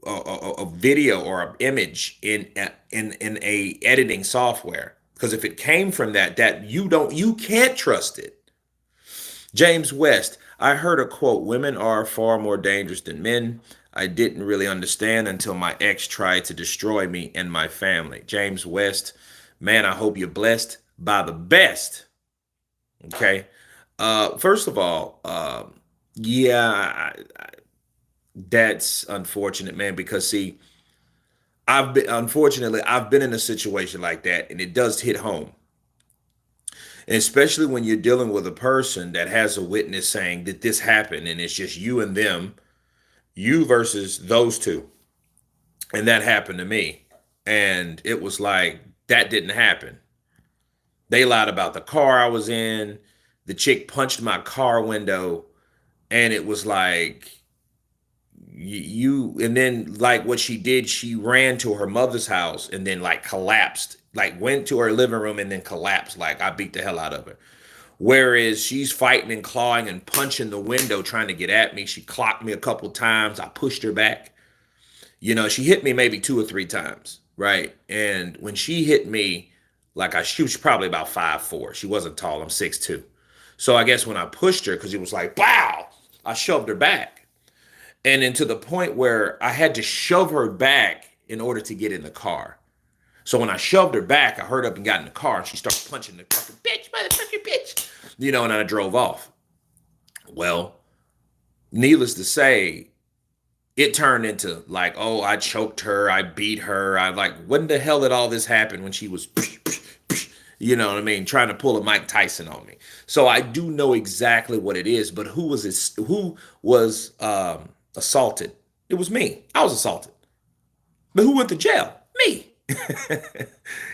a video or an image in a editing software, because if it came from that you can't trust it. James West, I heard a quote, women are far more dangerous than men. I didn't really understand until my ex tried to destroy me and my family. James West, man, I hope you're blessed by the best. Okay. First of all, yeah, that's unfortunate, man, because see, I've been in a situation like that and it does hit home. And especially when you're dealing with a person that has a witness saying that this happened and it's just you and them, you versus those two. And that happened to me. And it was like, that didn't happen. They lied about the car I was in. The chick punched my car window. And it was like, and then like what she did, she ran to her mother's house and then like collapsed, like went to her living room and then collapsed. Like I beat the hell out of her. Whereas she's fighting and clawing and punching the window trying to get at me. She clocked me a couple times. I pushed her back. She hit me maybe 2 or 3 times, right? And when she hit me, she was probably about 5'4". She wasn't tall. I'm 6'2". So I guess when I pushed her, because it was like, wow, I shoved her back. And then to the point where I had to shove her back in order to get in the car. So when I shoved her back, I hurried up and got in the car and she started punching the fucking bitch, motherfucking bitch, and I drove off. Well, needless to say, it turned into like, oh, I choked her, I beat her. I like, when the hell did all this happen when she was, you know what I mean, trying to pull a Mike Tyson on me. So I do know exactly what it is, but who was assaulted? It was me. I was assaulted. But who went to jail? Me.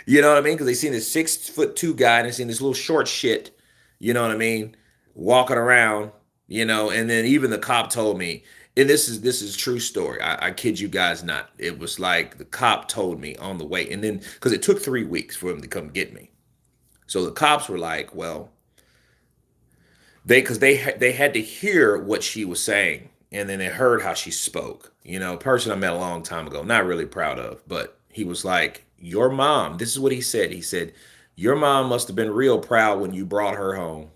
You know what I mean? Because they seen this 6'2" guy and they seen this little short shit, you know what I mean, walking around, and then even the cop told me, and this is a true story. I kid you guys not. It was like the cop told me on the way, and then because it took 3 weeks for him to come get me. So the cops were like, well, they had to hear what she was saying, and then they heard how she spoke. A person I met a long time ago, not really proud of, but he was like, your mom, this is what he said. He said, your mom must have been real proud when you brought her home.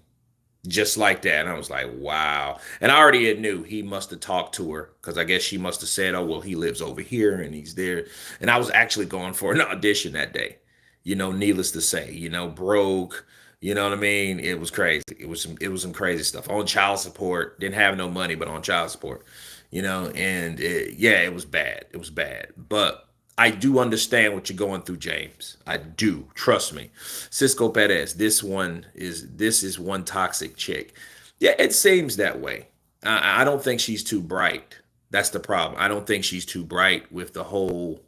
Just like that. And I was like, wow. And I already knew he must have talked to her because I guess she must have said, oh, well, he lives over here and he's there. And I was actually going for an audition that day, needless to say, broke, you know what I mean? It was crazy. It was some crazy stuff on child support. Didn't have no money, but on child support, and it was bad. It was bad. But I do understand what you're going through, James. I do. Trust me. Cisco Perez, this is one toxic chick. Yeah, it seems that way. I don't think she's too bright. That's the problem. I don't think she's too bright with the whole,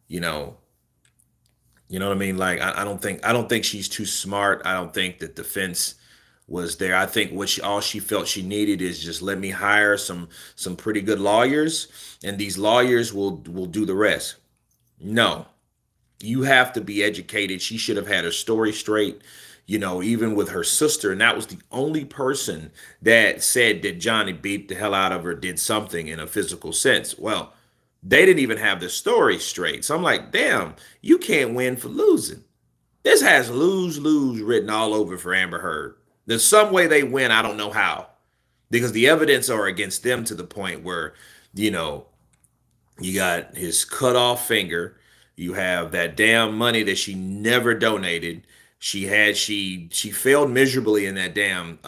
you know, you know what I mean? Like I don't think she's too smart. I don't think that defense was there. I think all she felt she needed is just let me hire some pretty good lawyers, and these lawyers will do the rest. No, you have to be educated. She should have had her story straight, even with her sister. And that was the only person that said that Johnny beat the hell out of her, did something in a physical sense. Well, They didn't even have the story straight. So I'm like, damn, you can't win for losing. This has lose lose written all over for Amber Heard. There's some way they win. I don't know how, because the evidence are against them to the point where, you know, you got his cut off finger. You have that damn money that she never donated. She failed miserably in that damn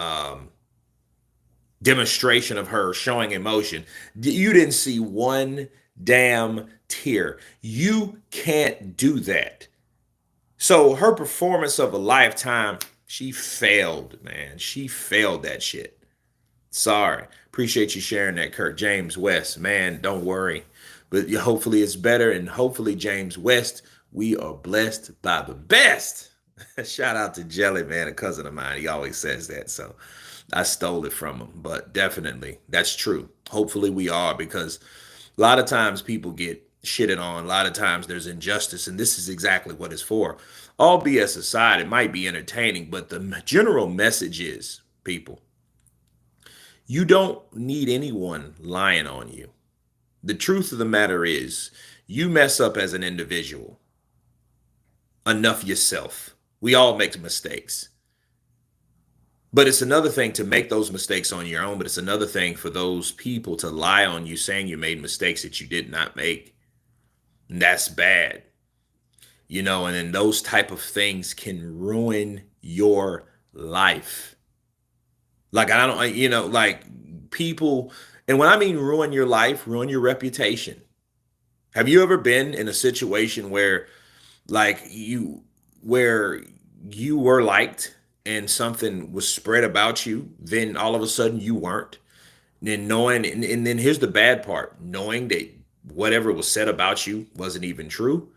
demonstration of her showing emotion. You didn't see one damn tear. You can't do that. So her performance of a lifetime, she failed, man. She failed that shit. Sorry. Appreciate you sharing that, Kurt. James West, man, don't worry. But hopefully it's better. And hopefully, James West, we are blessed by the best. Shout out to Jelly, man, a cousin of mine. He always says that. So I stole it from him. But definitely, that's true. Hopefully we are, because a lot of times people get shitted on. A lot of times there's injustice. And this is exactly what it's for. All BS aside, it might be entertaining. But the general message is, people, you don't need anyone lying on you. The truth of the matter is, you mess up as an individual enough yourself. We all make mistakes. But it's another thing to make those mistakes on your own, but it's another thing for those people to lie on you saying you made mistakes that you did not make. And that's bad. You know, and then those type of things can ruin your life. Like, I don't, you know, like people, and when I mean ruin your life, ruin your reputation. Have you ever been in a situation where, like, where you were liked and something was spread about you, then all of a sudden you weren't? And then knowing, and then here's the bad part, knowing that whatever was said about you wasn't even true.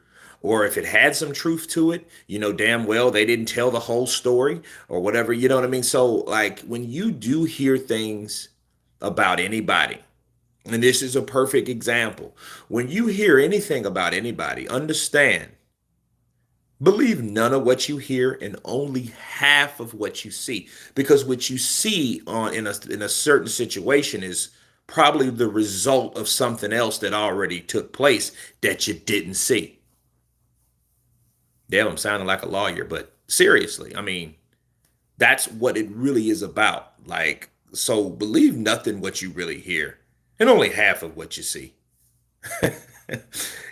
Or if it had some truth to it, you know damn well they didn't tell the whole story or whatever, you know what I mean? So, like, when you do hear things about anybody, and this is a perfect example, when you hear anything about anybody, understand, believe none of what you hear and only half of what you see, because what you see on in a certain situation is probably the result of something else that already took place that you didn't see. Damn, I'm sounding like a lawyer, but seriously, I mean, that's what it really is about. Like, so believe nothing what you really hear and only half of what you see.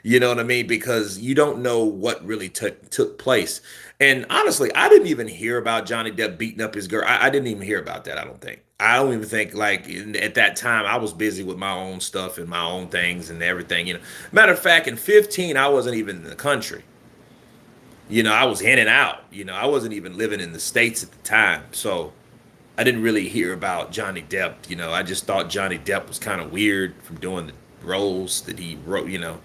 You know what I mean? Because you don't know what really took place. And honestly, I didn't even hear about Johnny Depp beating up his girl. I didn't even hear about that, I don't think. I don't even think, like, at that time, I was busy with my own stuff and my own things and everything. You know, matter of fact, in 15, I wasn't even in the country. You know, I was in and out. You know, I wasn't even living in the States at the time. So I didn't really hear about Johnny Depp. You know, I just thought Johnny Depp was kind of weird from doing the roles that he wrote, you know.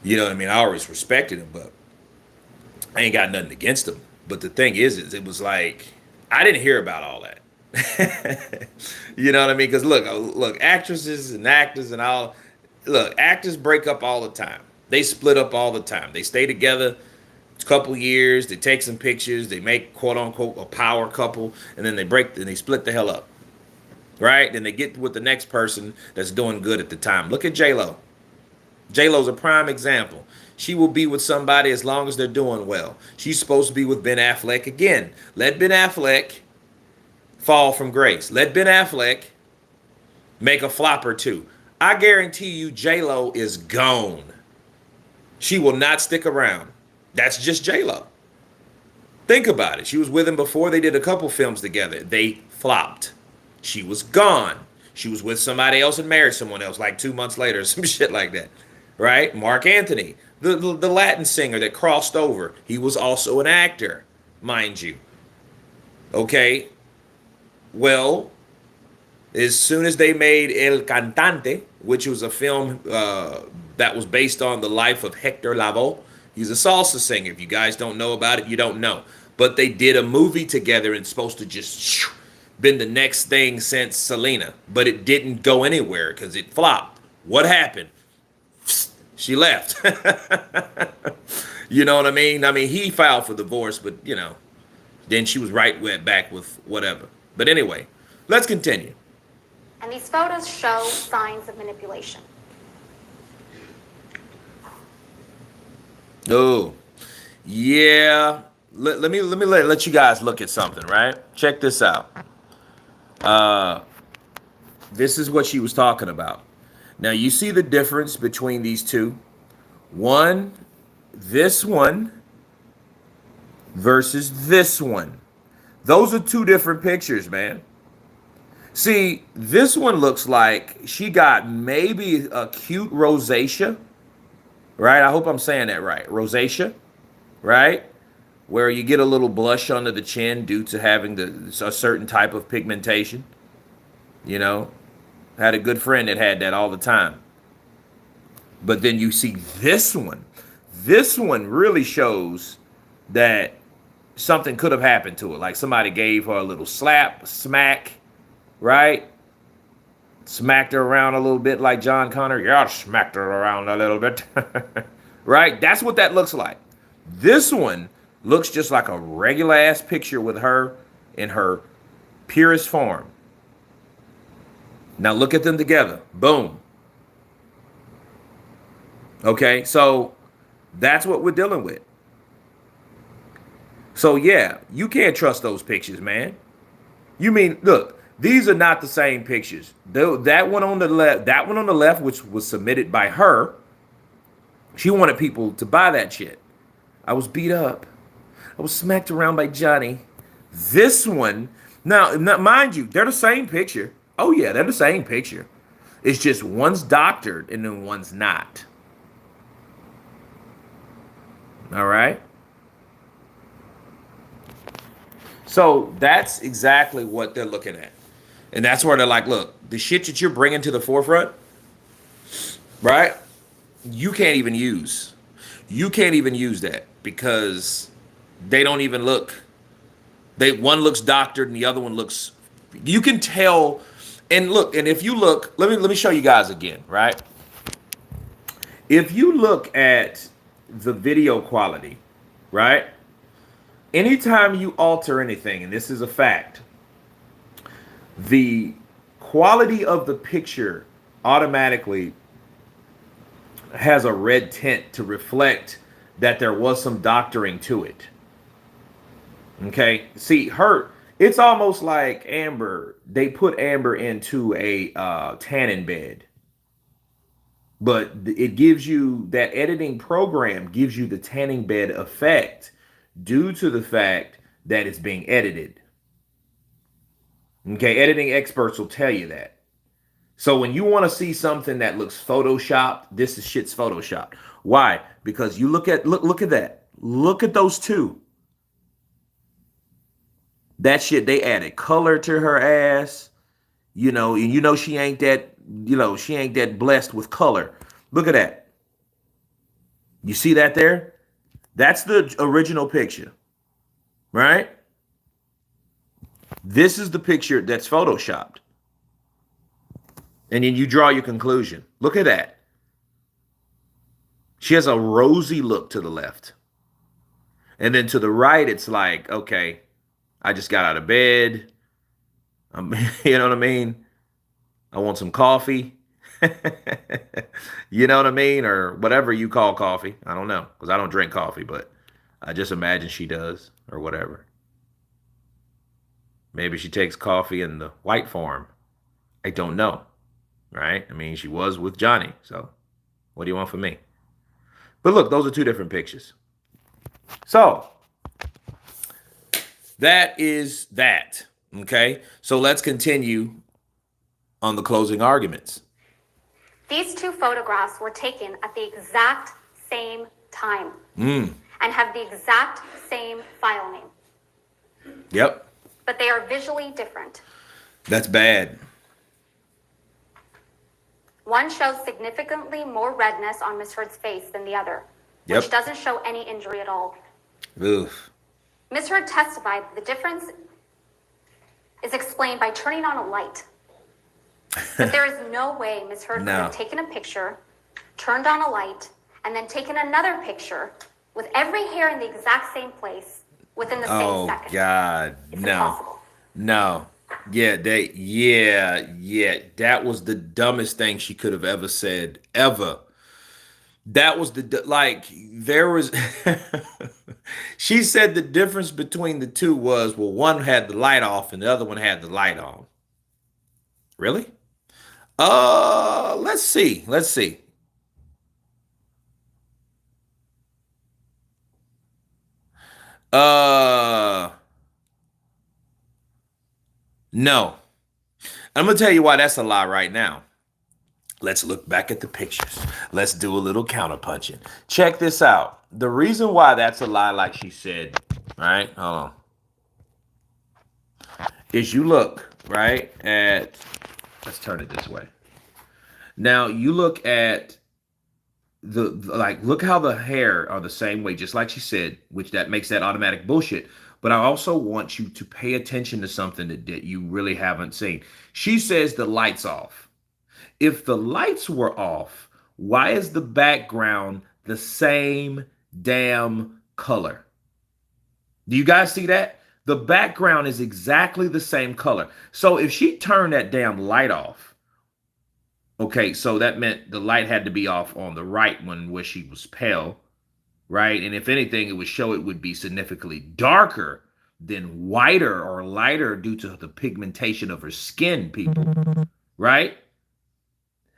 You know what I mean? I always respected him, but I ain't got nothing against him. But the thing is it was like, I didn't hear about all that. You know what I mean? Because look, actresses and actors and all, look, actors break up all the time. They split up all the time. They stay together a couple years, they take some pictures, they make quote unquote a power couple, and then they split the hell up. Right? Then they get with the next person that's doing good at the time. Look at J-Lo. J-Lo's a prime example. She will be with somebody as long as they're doing well. She's supposed to be with Ben Affleck again. Let Ben Affleck fall from grace. Let Ben Affleck make a flop or two. I guarantee you J-Lo is gone. She will not stick around. That's just J-Lo. Think about it. She was with him before. They did a couple films together. They flopped. She was gone. She was with somebody else and married someone else like 2 months later, some shit like that. Right? Mark Anthony, the Latin singer that crossed over. He was also an actor, mind you. Okay? Well, as soon as they made El Cantante, which was a film that was based on the life of Hector Lavoe, he's a salsa singer. If you guys don't know about it, you don't know. But they did a movie together and it's supposed to just been the next thing since Selena. But it didn't go anywhere because it flopped. What happened? She left. You know what I mean? I mean, he filed for divorce, but, you know, then she was went back with whatever. But anyway, let's continue. And these photos show signs of manipulation. Oh, yeah. Let you guys look at something, right? Check this out. Uh, this is what she was talking about. Now you see the difference between these two. One, this one versus this one. Those are two different pictures, man. See, this one looks like she got maybe a cute rosacea, right? I hope I'm saying that right. Rosacea, right? Where you get a little blush under the chin due to having a certain type of pigmentation. You know, had a good friend that had that all the time. But then you see this one. This one really shows that something could have happened to her. Like somebody gave her a little slap, smack, right? Smacked her around a little bit like John Connor. Yeah, I smacked her around a little bit. Right? That's what that looks like. This one looks just like a regular ass picture with her in her purest form. Now look at them together. Boom. Okay, so that's what we're dealing with. So yeah, you can't trust those pictures, man. You mean, look, these are not the same pictures. That one on the left, which was submitted by her, she wanted people to buy that shit. I was beat up. I was smacked around by Johnny. This one, now mind you, they're the same picture. Oh yeah, they're the same picture. It's just one's doctored and then one's not. All right. So that's exactly what they're looking at. And that's where they're like, look, the shit that you're bringing to the forefront, right? You can't even use. You can't even use that because they don't even look. One looks doctored and the other one looks. You can tell. And look, and if you look, let me show you guys again, right? If you look at the video quality, right? Anytime you alter anything, and this is a fact, the quality of the picture automatically has a red tint to reflect that there was some doctoring to it. Okay, see, it's almost like Amber. They put Amber into a tanning bed, but it gives you that editing program gives you the tanning bed effect due to the fact that it's being edited. Okay, editing experts will tell you that. So when you want to see something that looks photoshopped, this is shit's photoshopped. Why? Because you look at that. Look at those two. That shit, they added color to her ass. And she ain't that blessed with color. Look at that. You see that there? That's the original picture. Right? This is the picture that's photoshopped. And then you draw your conclusion. Look at that. She has a rosy look to the left. And then to the right, it's like, okay, I just got out of bed. You know what I mean? I want some coffee. You know what I mean? Or whatever you call coffee. I don't know, because I don't drink coffee, but I just imagine she does or whatever. Maybe she takes coffee in the white form. I don't know. Right? I mean, she was with Johnny. So what do you want from me? But look, those are two different pictures. So that is that. Okay. So let's continue on the closing arguments. These two photographs were taken at the exact same time and have the exact same file name. Yep. But they are visually different. That's bad. One shows significantly more redness on Miss Heard's face than the other, which doesn't show any injury at all. Oof. Miss Heard testified the difference is explained by turning on a light. But there is no way Miss Heard could have taken a picture, turned on a light, and then taken another picture with every hair in the exact same place within the same second. Oh God, it's impossible. No. Yeah, that was the dumbest thing she could have ever said, ever. That was like there was she said the difference between the two was, well, one had the light off and the other one had the light on. Really? Let's see. Let's see. Uh no. I'm gonna tell you why that's a lie right now. Let's look back at the pictures. Let's do a little counterpunching. Check this out. The reason why that's a lie, like she said, right? Hold on. Is you look, right, at, let's turn it this way. Now you look at like, look how the hair are the same way, just like she said, which that makes that automatic bullshit. But I also want you to pay attention to something that you really haven't seen. She says the lights off. If the lights were off, why is the background the same damn color? Do you guys see that? The background is exactly the same color. So if she turned that damn light off, okay, so that meant the light had to be off on the right one where she was pale, right? And if anything, it would show it would be significantly darker than whiter or lighter due to the pigmentation of her skin, people, right?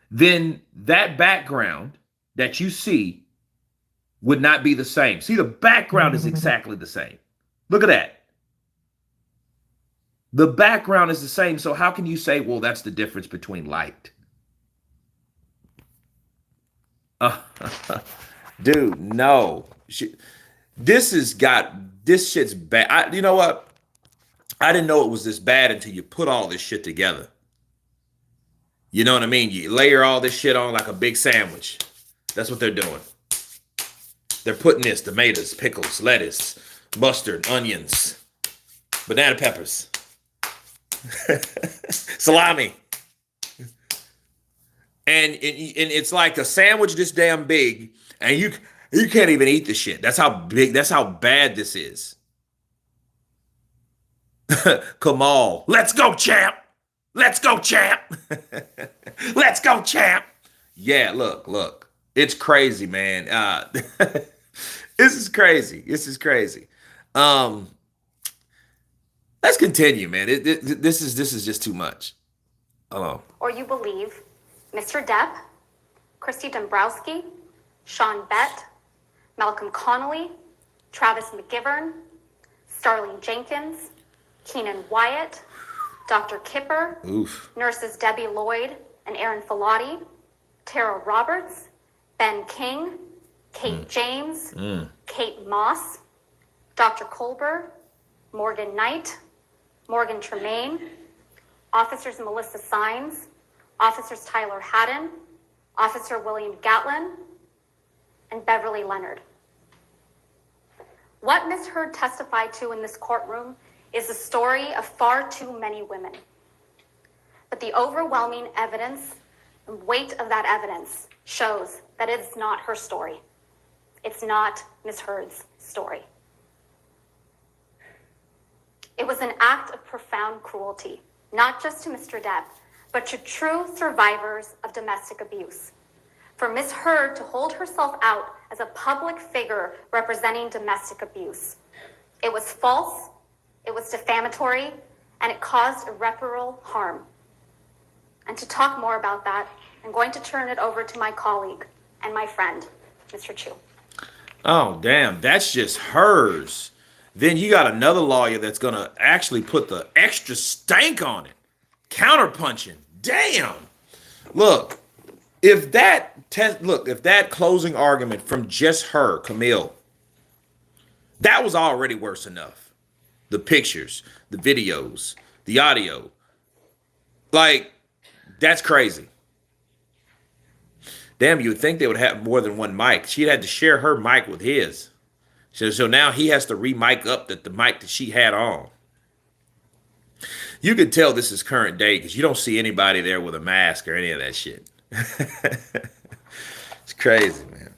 Then that background that you see would not be the same. See, the background is exactly the same. Look at that. The background is the same. So how can you say, well, that's the difference between light? Dude, no. This shit's bad. You know what? I didn't know it was this bad until you put all this shit together. You know what I mean? You layer all this shit on like a big sandwich. That's what they're doing. They're putting this, tomatoes, pickles, lettuce, mustard, onions, banana peppers, salami. And it's like a sandwich this damn big, and you can't even eat the shit. That's how big, that's how bad this is. Kamal, let's go, champ. Let's go, champ. Let's go, champ. Yeah, look. It's crazy, man. This is crazy. This is crazy. Let's continue, man. This is just too much. Hello. Or you believe Mr. Depp, Christy Dombrowski, Sean Bett, Malcolm Connolly, Travis McGivern, Starling Jenkins, Keenan Wyatt, Dr. Kipper, Oof. nurses Debbie Lloyd and Aaron Filati, Tara Roberts, Ben King, Kate James, Kate Moss, Dr. Colbert, Morgan Knight, Morgan Tremaine, Officers Melissa Sines, Officers Tyler Haddon, Officer William Gatlin, and Beverly Leonard. What Ms. Heard testified to in this courtroom is the story of far too many women. But the overwhelming evidence and weight of that evidence shows that it is not her story. It's not Ms. Heard's story. It was an act of profound cruelty, not just to Mr. Depp, but to true survivors of domestic abuse. For Ms. Heard to hold herself out as a public figure representing domestic abuse. It was false, it was defamatory, and it caused irreparable harm. And to talk more about that, I'm going to turn it over to my colleague and my friend, Mr. Chu. Oh, damn, that's just hers. Then you got another lawyer that's going to actually put the extra stank on it. Counterpunching. Damn. Look, if that closing argument from just her, Camille, that was already worse enough. The pictures, the videos, the audio. Like, that's crazy. Damn, you would think they would have more than one mic. She had to share her mic with his. So now he has to re-mic up the mic that she had on. You could tell this is current day because you don't see anybody there with a mask or any of that shit. It's crazy, man.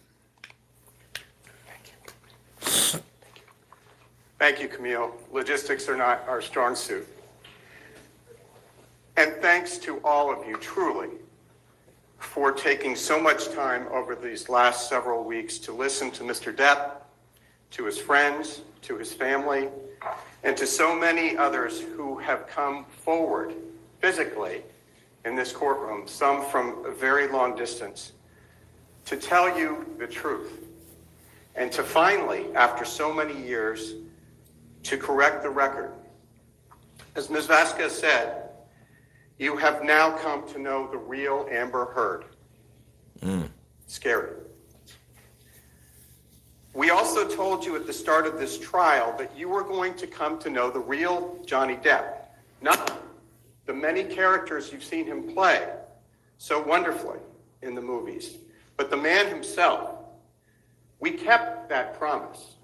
Thank you, Camille. Logistics are not our strong suit. And thanks to all of you, truly, for for taking so much time over these last several weeks to listen to Mr. Depp, to his friends, to his family, and to so many others who have come forward physically in this courtroom, some from a very long distance, to tell you the truth. And to finally, after so many years, to correct the record. As Ms. Vasquez said, you have now come to know the real Amber Heard. Scary. We also told you at the start of this trial that you were going to come to know the real Johnny Depp, not the many characters you've seen him play so wonderfully in the movies, but the man himself. We kept that promise.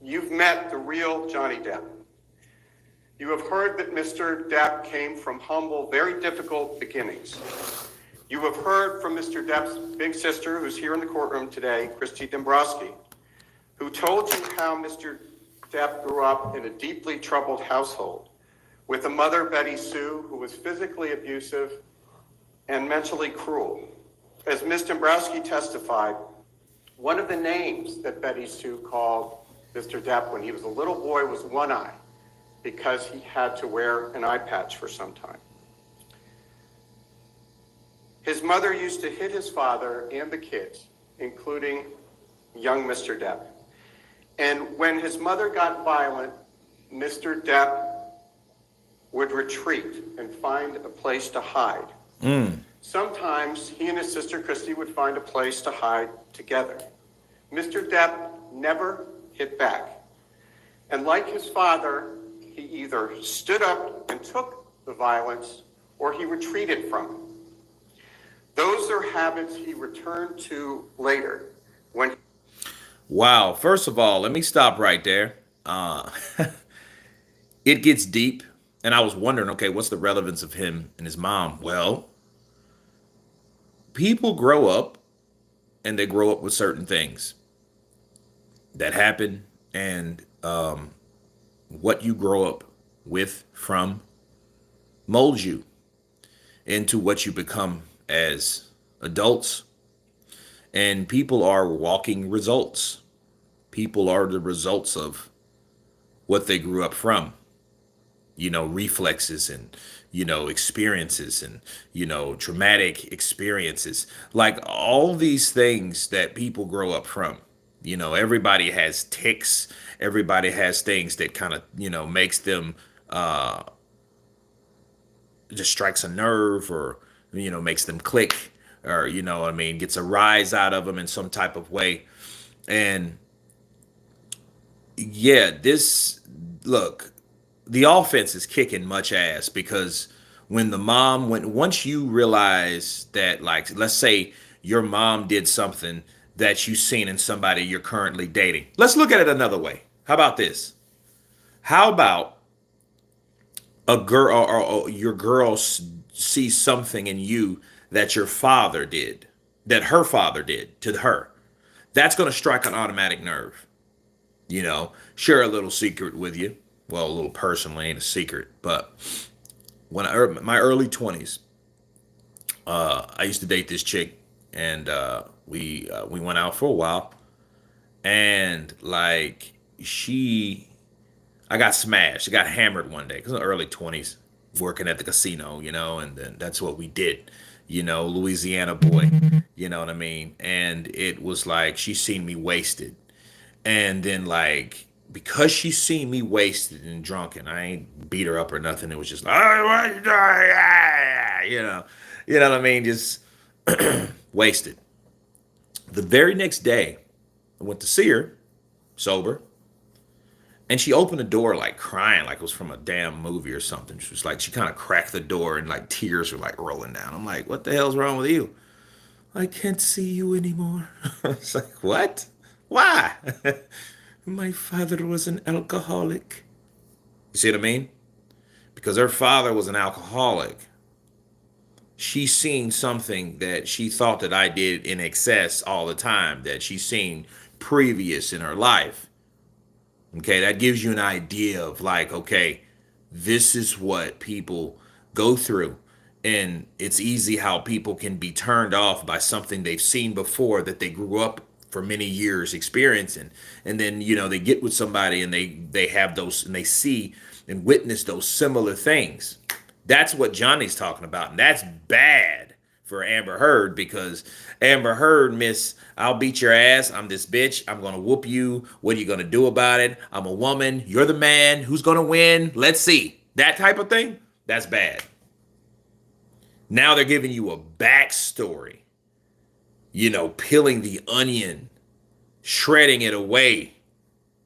You've met the real Johnny Depp. You have heard that Mr. Depp came from humble, very difficult beginnings. You have heard from Mr. Depp's big sister, who's here in the courtroom today, Christy Dombrowski, who told you how Mr. Depp grew up in a deeply troubled household with a mother, Betty Sue, who was physically abusive and mentally cruel. As Ms. Dombrowski testified, one of the names that Betty Sue called Mr. Depp when he was a little boy was One Eye, because he had to wear an eye patch for some time. His mother used to hit his father and the kids, including young Mr. Depp. And when his mother got violent, Mr. Depp would retreat and find a place to hide. Sometimes he and his sister Christy would find a place to hide together. Mr. Depp never hit back. And like his father, he either stood up and took the violence or he retreated from it. Those are habits he returned to later when. Wow. First of all, let me stop right there. It gets deep. And I was wondering, okay, what's the relevance of him and his mom? Well, people grow up and they grow up with certain things that happen. And what you grow up with from molds you into what you become as adults. And people are walking results. People are the results of what they grew up from. You know, reflexes and, you know, experiences and, you know, traumatic experiences. Like all these things that people grow up from. You know, everybody has tics. Everybody has things that kind of, you know, makes them just strikes a nerve or, you know, makes them click or, you know, I mean, gets a rise out of them in some type of way. And yeah, look, the offense is kicking much ass because when once you realize that, like, let's say your mom did something that you've seen in somebody you're currently dating. Let's look at it another way. How about this? How about a girl or your girl sees something in you that your father did, that her father did to her? That's going to strike an automatic nerve. You know, share a little secret with you. Well, a little personally, ain't a secret, but when my early 20s, I used to date this chick, and we went out for a while, and like I got smashed, I got hammered one day because in the early 20s, working at the casino, you know, and then that's what we did, you know, Louisiana boy, you know what I mean, and it was like she seen me wasted, and then like. Because she seen me wasted and drunken, I ain't beat her up or nothing. It was just like, you know what I mean? Just wasted. The very next day, I went to see her, sober, and she opened the door like crying, like it was from a damn movie or something. She was like, she kind of cracked the door and like tears were like rolling down. I'm like, what the hell's wrong with you? I can't see you anymore. It's like, what? Why? My father was an alcoholic. You see what I mean? Because her father was an alcoholic. She's seen something that she thought that I did in excess all the time, that she's seen previous in her life. Okay, that gives you an idea of like, okay, this is what people go through And it's easy how people can be turned off by something they've seen before that they grew up for many years experiencing. And then, they get with somebody and they have those and they see and witness those similar things. That's what Johnny's talking about. And that's bad for Amber Heard, because Amber Heard, miss, I'll beat your ass. I'm this bitch. I'm going to whoop you. What are you going to do about it? I'm a woman. You're the man. Who's going to win? Let's see. That type of thing. That's bad. Now they're giving you a backstory, peeling the onion, shredding it away,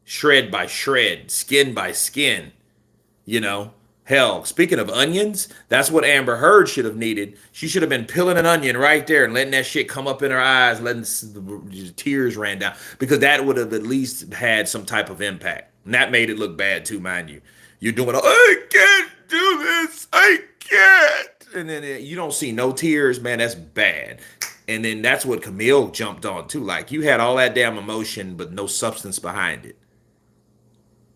shred by shred, skin by skin, Hell, speaking of onions, that's what Amber Heard should have needed. She should have been peeling an onion right there and letting that shit come up in her eyes, letting the tears ran down, because that would have at least had some type of impact. And that made it look bad too, mind you. You're doing, I can't do this, I can't. And then you don't see no tears, man, that's bad. And then that's what Camille jumped on too. Like, you had all that damn emotion, but no substance behind it.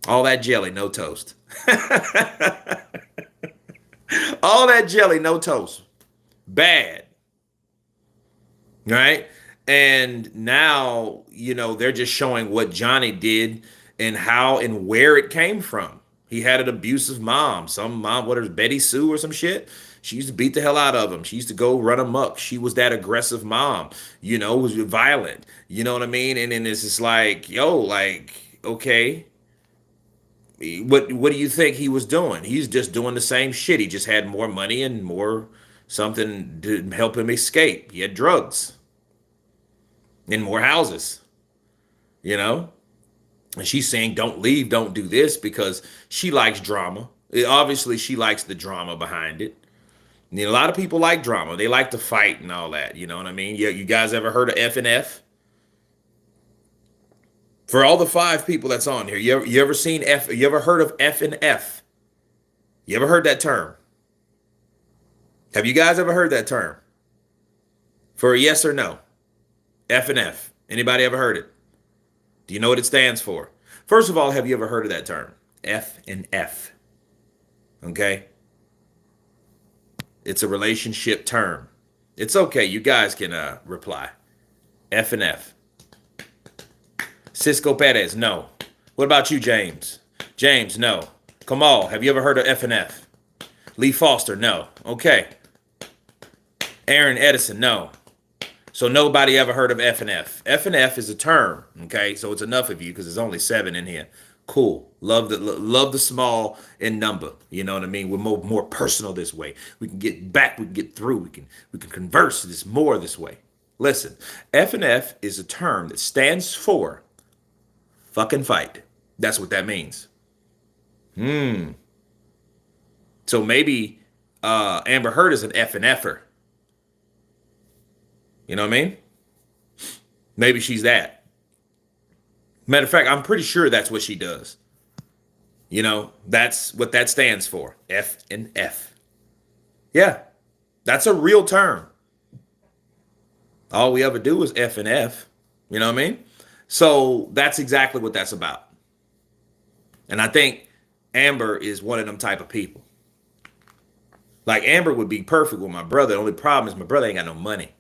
All that jelly, no toast. All that jelly, no toast. Bad. Right? And now, they're just showing what Johnny did and how and where it came from. He had an abusive mom. Some mom, what is Betty Sue or some shit? She used to beat the hell out of him. She used to go run amok. She was that aggressive mom, was violent. You know what I mean? And then it's just like, okay. What do you think he was doing? He's just doing the same shit. He just had more money and more something to help him escape. He had drugs and more houses, And she's saying, don't leave, don't do this, because she likes drama. Obviously, she likes the drama behind it. And a lot of people like drama. They like to fight and all that. You know what I mean? You guys ever heard of F and F? For all the 5 people that's on here, you ever seen F? You ever heard of F and F? You ever heard that term? Have you guys ever heard that term? For a yes or no? F and F. Anybody ever heard it? Do you know what it stands for? First of all, have you ever heard of that term? F and F. Okay? It's a relationship term. It's okay. You guys can reply. F and F. Cisco Perez, no. What about you, James? James, no. Kamal, have you ever heard of F and F? Lee Foster, no. Okay. Aaron Edison, no. So nobody ever heard of F and F. F and F is a term, okay? So it's enough of you because there's only 7 in here. Cool. Love the small in number. You know what I mean? We're more personal this way. We can get back. We can get through. We can converse this more this way. Listen, F and F is a term that stands for fucking fight. That's what that means. So maybe Amber Heard is an F and F-er. You know what I mean? Maybe she's that. Matter of fact, I'm pretty sure that's what she does. That's what that stands for. F and F. Yeah, that's a real term. All we ever do is F and F. You know what I mean? So that's exactly what that's about. And I think Amber is one of them type of people. Like, Amber would be perfect with my brother. The only problem is my brother ain't got no money.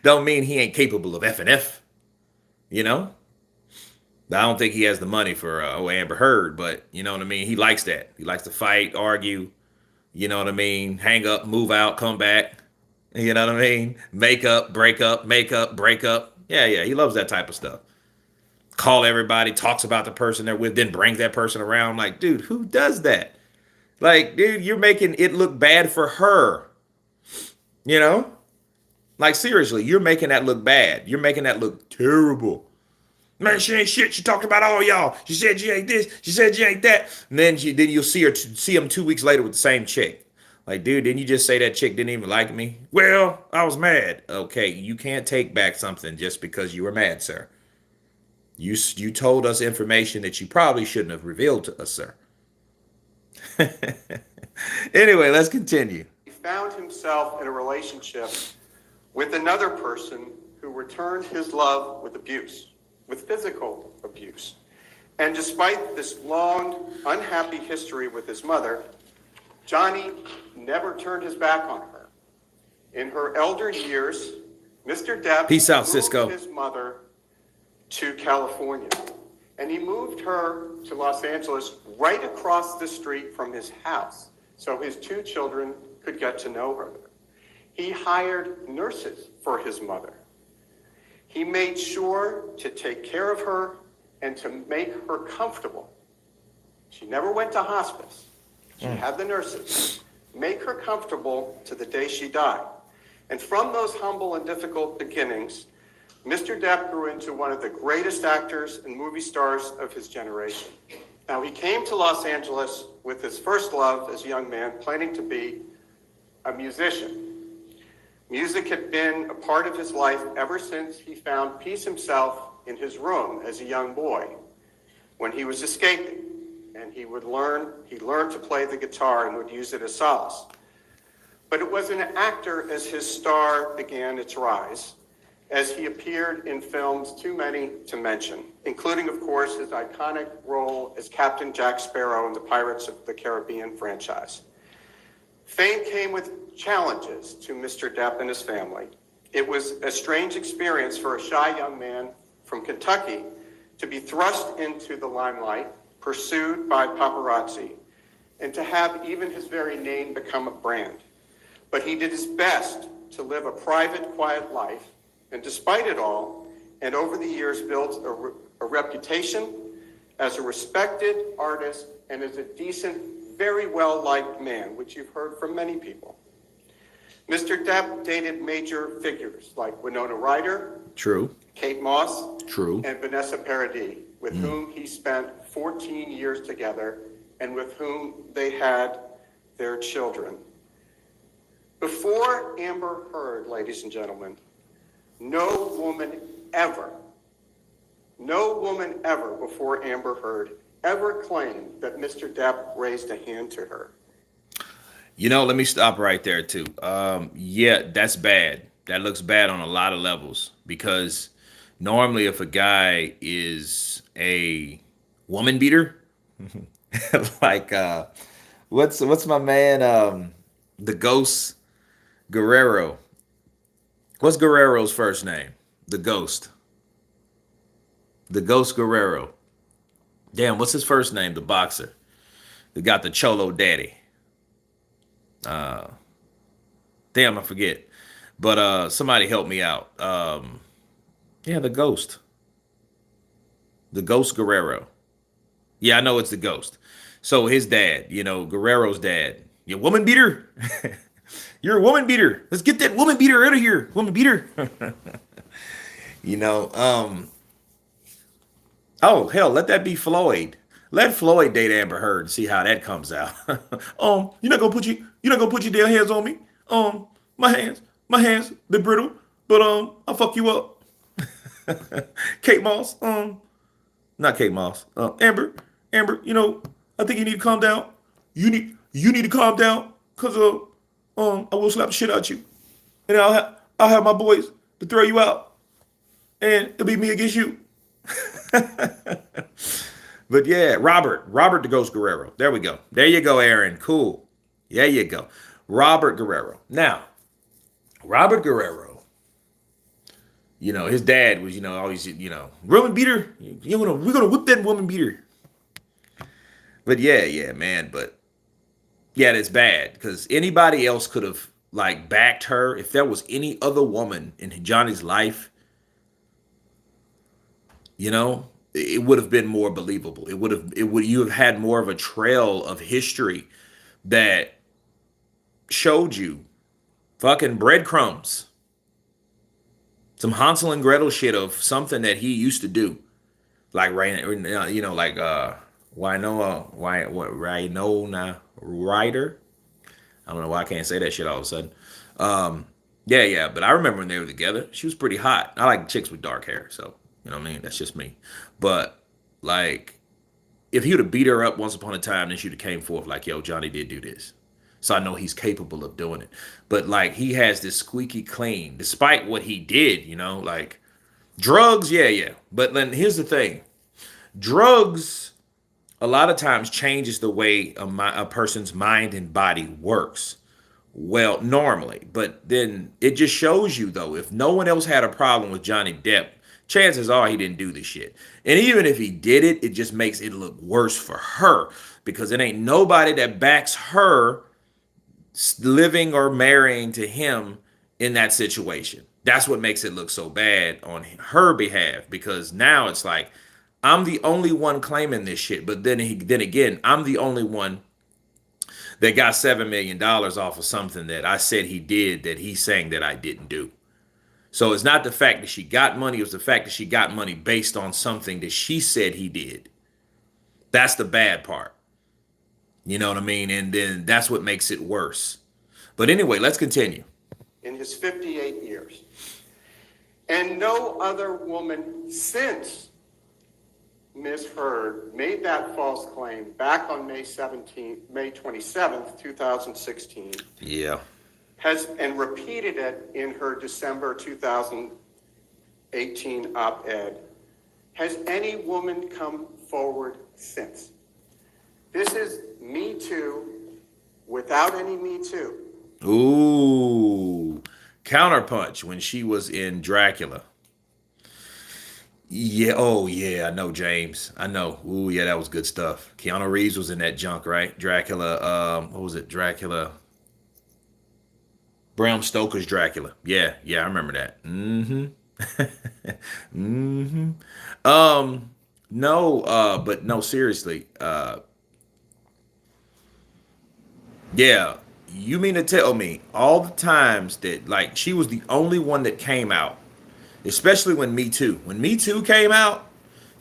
Don't mean he ain't capable of F and F. I don't think he has the money for Amber Heard, but you know what I mean? He likes that. He likes to fight, argue, you know what I mean? Hang up, move out, come back. You know what I mean? Make up, break up, make up, break up. Yeah, he loves that type of stuff. Call everybody, talks about the person they're with, then bring that person around. I'm like, dude, who does that? Like, dude, you're making it look bad for her. Like, seriously, you're making that look bad. You're making that look terrible. Man, she ain't shit. She talked about all y'all. She said she ain't this. She said she ain't that. And then you'll see him 2 weeks later with the same chick. Like, dude, didn't you just say that chick didn't even like me? Well, I was mad. Okay, you can't take back something just because you were mad, sir. You told us information that you probably shouldn't have revealed to us, sir. Anyway, let's continue. He found himself in a relationship with another person who returned his love with abuse, with physical abuse. And despite this long, unhappy history with his mother, Johnny never turned his back on her. In her elder years, Mr. Depp Peace out, moved Cisco. his mother to California, and he moved her to Los Angeles right across the street from his house so his two children could get to know her. He hired nurses for his mother. He made sure to take care of her and to make her comfortable. She never went to hospice. She had the nurses make her comfortable to the day she died. And from those humble and difficult beginnings, Mr. Depp grew into one of the greatest actors and movie stars of his generation. Now, he came to Los Angeles with his first love as a young man, planning to be a musician. Music had been a part of his life ever since he found peace himself in his room as a young boy when he was escaping. And he learned to play the guitar and would use it as solace. But it was an actor as his star began its rise, as he appeared in films too many to mention, including, of course, his iconic role as Captain Jack Sparrow in the Pirates of the Caribbean franchise. Fame came with challenges to Mr. Depp and his family. It was a strange experience for a shy young man from Kentucky to be thrust into the limelight, pursued by paparazzi, and to have even his very name become a brand. But he did his best to live a private, quiet life, and despite it all, and over the years built a reputation as a respected artist and as a decent, very well-liked man, which you've heard from many people. Mr. Depp dated major figures like Winona Ryder, True. Kate Moss, True. and Vanessa Paradis, with whom he spent 14 years together and with whom they had their children. Before Amber Heard, ladies and gentlemen, no woman ever before Amber Heard ever claimed that Mr. Depp raised a hand to her. You know, let me stop right there too. Yeah, that's bad. That looks bad on a lot of levels, because normally if a guy is a woman beater, like what's my man, the Ghost Guerrero. What's Guerrero's first name? The Ghost. The Ghost Guerrero. Damn, what's his first name? The boxer. They got the Cholo Daddy. Damn, I forget. But somebody help me out. Yeah, the Ghost. The Ghost Guerrero. Yeah, I know it's the Ghost. So his dad, Guerrero's dad. You woman beater? You're a woman beater. Let's get that woman beater out of here. Woman beater. Oh, hell, let that be Floyd. Let Floyd date Amber Heard and see how that comes out. You're not gonna put your damn hands on me. My hands, they're brittle, but I'll fuck you up. Kate Moss, not Kate Moss. Amber, I think you need to calm down. You need to calm down, cause I will slap the shit out you, and I'll have my boys to throw you out, and it'll be me against you. But yeah, Robert the Ghost Guerrero. There we go. There you go, Aaron. Cool. There you go. Robert Guerrero. Now, Robert Guerrero, his dad was, always, woman beater. We're gonna whip that woman beater. But yeah, man. But yeah, that's bad, because anybody else could have backed her. If there was any other woman in Johnny's life, it would have been more believable. You have had more of a trail of history that showed you fucking breadcrumbs, some Hansel and Gretel shit of something that he used to do, like Winona Ryder. I don't know why I can't say that shit all of a sudden. Yeah, but I remember when they were together. She was pretty hot. I like chicks with dark hair, so you know what I mean? That's just me. But if he would have beat her up once upon a time, then she'd have came forth like, yo, Johnny did do this. So I know he's capable of doing it. But he has this squeaky clean, despite what he did, drugs, yeah. But then here's the thing. Drugs a lot of times changes the way a person's mind and body works. Well, normally, but then it just shows you though, if no one else had a problem with Johnny Depp, chances are he didn't do this shit. And even if he did it, it just makes it look worse for her because it ain't nobody that backs her living or marrying to him in that situation. That's what makes it look so bad on her behalf because now it's like I'm the only one claiming this shit, but then again, I'm the only one that got $7 million off of something that I said he did that he's saying that I didn't do. So it's not the fact that she got money, it was the fact that she got money based on something that she said he did. That's the bad part. You know what I mean? And then that's what makes it worse. But anyway, let's continue. In his 58 years. And no other woman since Ms. Heard made that false claim back on May 27th, 2016. Yeah. And repeated it in her December 2018 op-ed. Has any woman come forward since? This is Me Too without any Me Too. Ooh. Counterpunch when she was in Dracula. Yeah. Oh, yeah. I know, James. I know. Ooh, yeah, that was good stuff. Keanu Reeves was in that junk, right? Dracula. What was it? Dracula. Bram Stoker's Dracula. Yeah. Yeah, I remember that. Mm-hmm. mm-hmm. No, but no, seriously. Yeah. You mean to tell me all the times that, like, she was the only one that came out, especially when Me Too. When Me Too came out,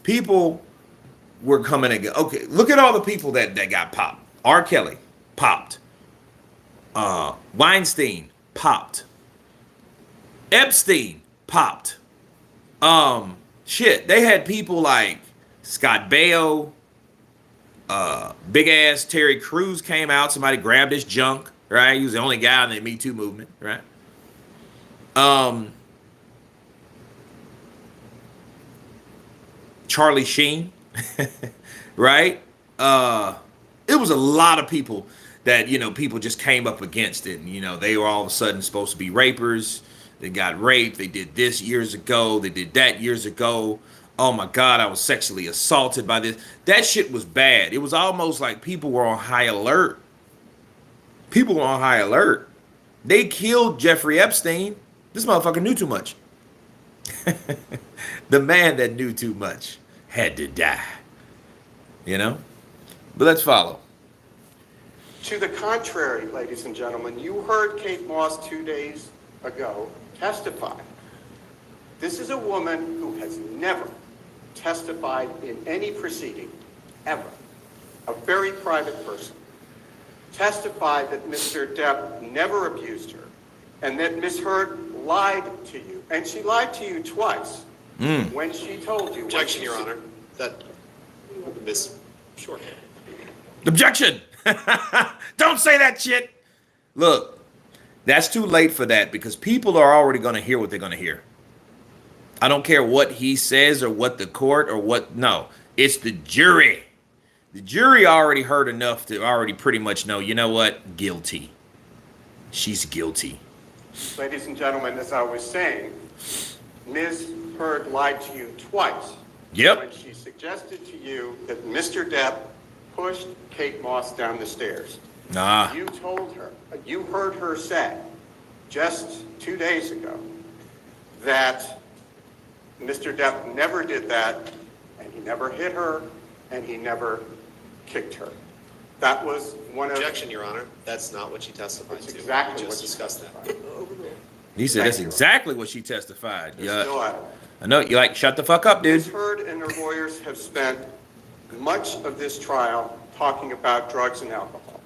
people were coming and go, okay, look at all the people that got popped. R. Kelly popped. Weinstein popped. Epstein popped. Shit, they had people like Scott Baio, big ass Terry Crews came out. Somebody grabbed his junk, right? He was the only guy in the Me Too movement, right? Charlie Sheen, right? It was a lot of people that, people just came up against it. And, they were all of a sudden supposed to be rapers. They got raped. They did this years ago. They did that years ago. Oh my God, I was sexually assaulted by this. That shit was bad. It was almost like people were on high alert. People were on high alert. They killed Jeffrey Epstein. This motherfucker knew too much. The man that knew too much had to die. But let's follow. To the contrary, ladies and gentlemen, you heard Kate Moss 2 days ago testify. This is a woman who has never testified in any proceeding, ever. A very private person. Testified that Mr. Depp never abused her and that Ms. Heard lied to you. And she lied to you twice when she told you. Objection, Your Honor. That Miss Shorthand. Objection! Don't say that shit! Look, that's too late for that because people are already going to hear what they're going to hear. I don't care what he says or what the court or what. No, it's the jury. The jury already heard enough to already pretty much know, you know what? Guilty. She's guilty. Ladies and gentlemen, as I was saying, Ms. Heard lied to you twice. Yep. When she suggested to you that Mr. Depp pushed Kate Moss down the stairs. Nah. You told her, you heard her say just 2 days ago that Mr. Depp never did that, and he never hit her, and he never kicked her. That was one of... Objection, Your Honor. That's not what she testified That's to. exactly We what just she discussed that. He said Thank that's you. exactly what she testified. You're still Yeah. at it. I know. You like, shut the fuck up, dude. Ms. Heard and her lawyers have spent much of this trial talking about drugs and alcohol.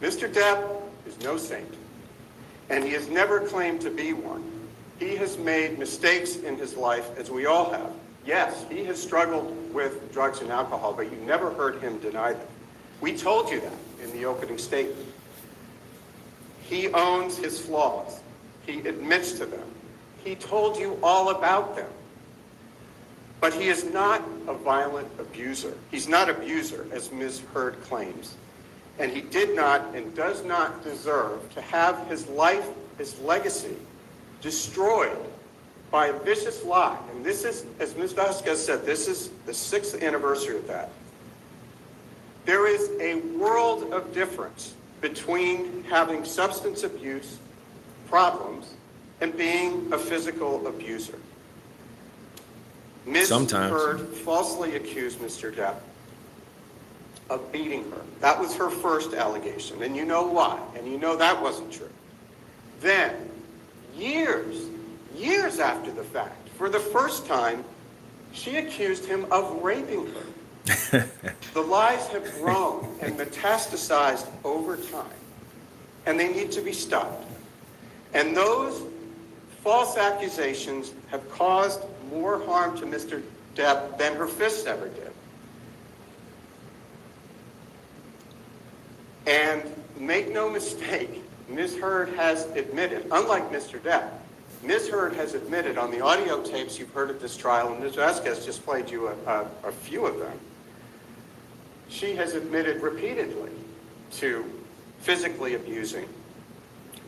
Mr. Depp is no saint, and he has never claimed to be one. He has made mistakes in his life, as we all have. Yes, he has struggled with drugs and alcohol, but you never heard him deny them. We told you that in the opening statement. He owns his flaws. He admits to them. He told you all about them. But he is not a violent abuser. He's not an abuser, as Ms. Heard claims. And he did not and does not deserve to have his life, his legacy, destroyed by a vicious lie. And this is, as Ms. Vasquez said, this is the 6th anniversary of that. There is a world of difference between having substance abuse problems and being a physical abuser. Ms. Sometimes. Heard falsely accused Mr. Depp of beating her. That was her first allegation, and you know why, and you know that wasn't true. Then, years after the fact, for the first time, she accused him of raping her. The lies have grown and metastasized over time, and they need to be stopped. And those false accusations have caused more harm to Mr. Depp than her fists ever did. And make no mistake, Ms. Heard has admitted, unlike Mr. Depp, Ms. Heard has admitted on the audio tapes you've heard at this trial, and Ms. Vasquez just played you a few of them, she has admitted repeatedly to physically abusing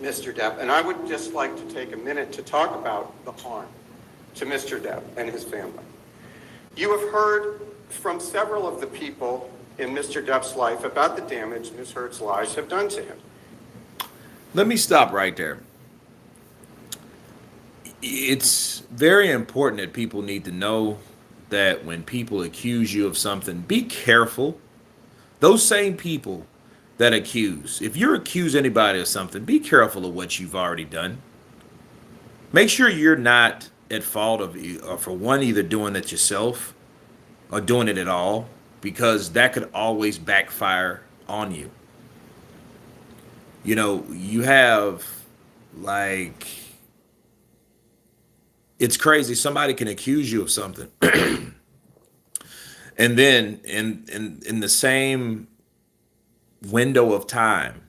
Mr. Depp. And I would just like to take a minute to talk about the harm to Mr. Depp and his family. You have heard from several of the people in Mr. Depp's life about the damage Ms. Heard's lies have done to him. Let me stop right there. It's very important that people need to know that when people accuse you of something, be careful. Those same people that accuse, if you accuse anybody of something, be careful of what you've already done. Make sure you're not at fault of, for one, either doing it yourself or doing it at all, because that could always backfire on you. You know, you have, like, it's crazy. Somebody can accuse you of something and then in the same window of time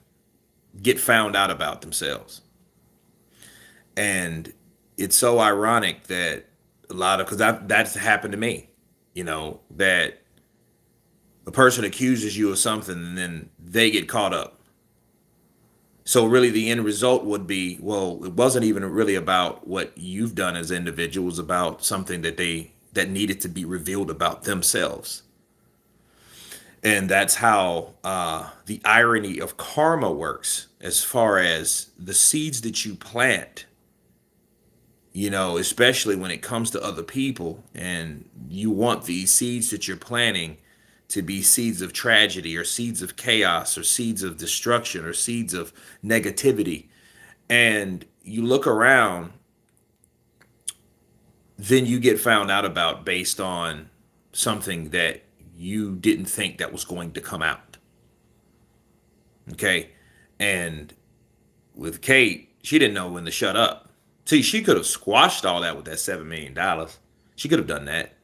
get found out about themselves. And it's so ironic that a lot of, because that's happened to me, you know, that a person accuses you of something and then they get caught up. So really the end result would be, well, it wasn't even really about what you've done as an individual. It was about something that needed to be revealed about themselves. And that's how the irony of karma works, as far as the seeds that you plant, you know, especially when it comes to other people, and you want these seeds that you're planting to be seeds of tragedy or seeds of chaos or seeds of destruction or seeds of negativity. And you look around, then you get found out about based on something that you didn't think that was going to come out. Okay. And with Kate, she didn't know when to shut up. See, she could have squashed all that with that $7 million. She could have done that.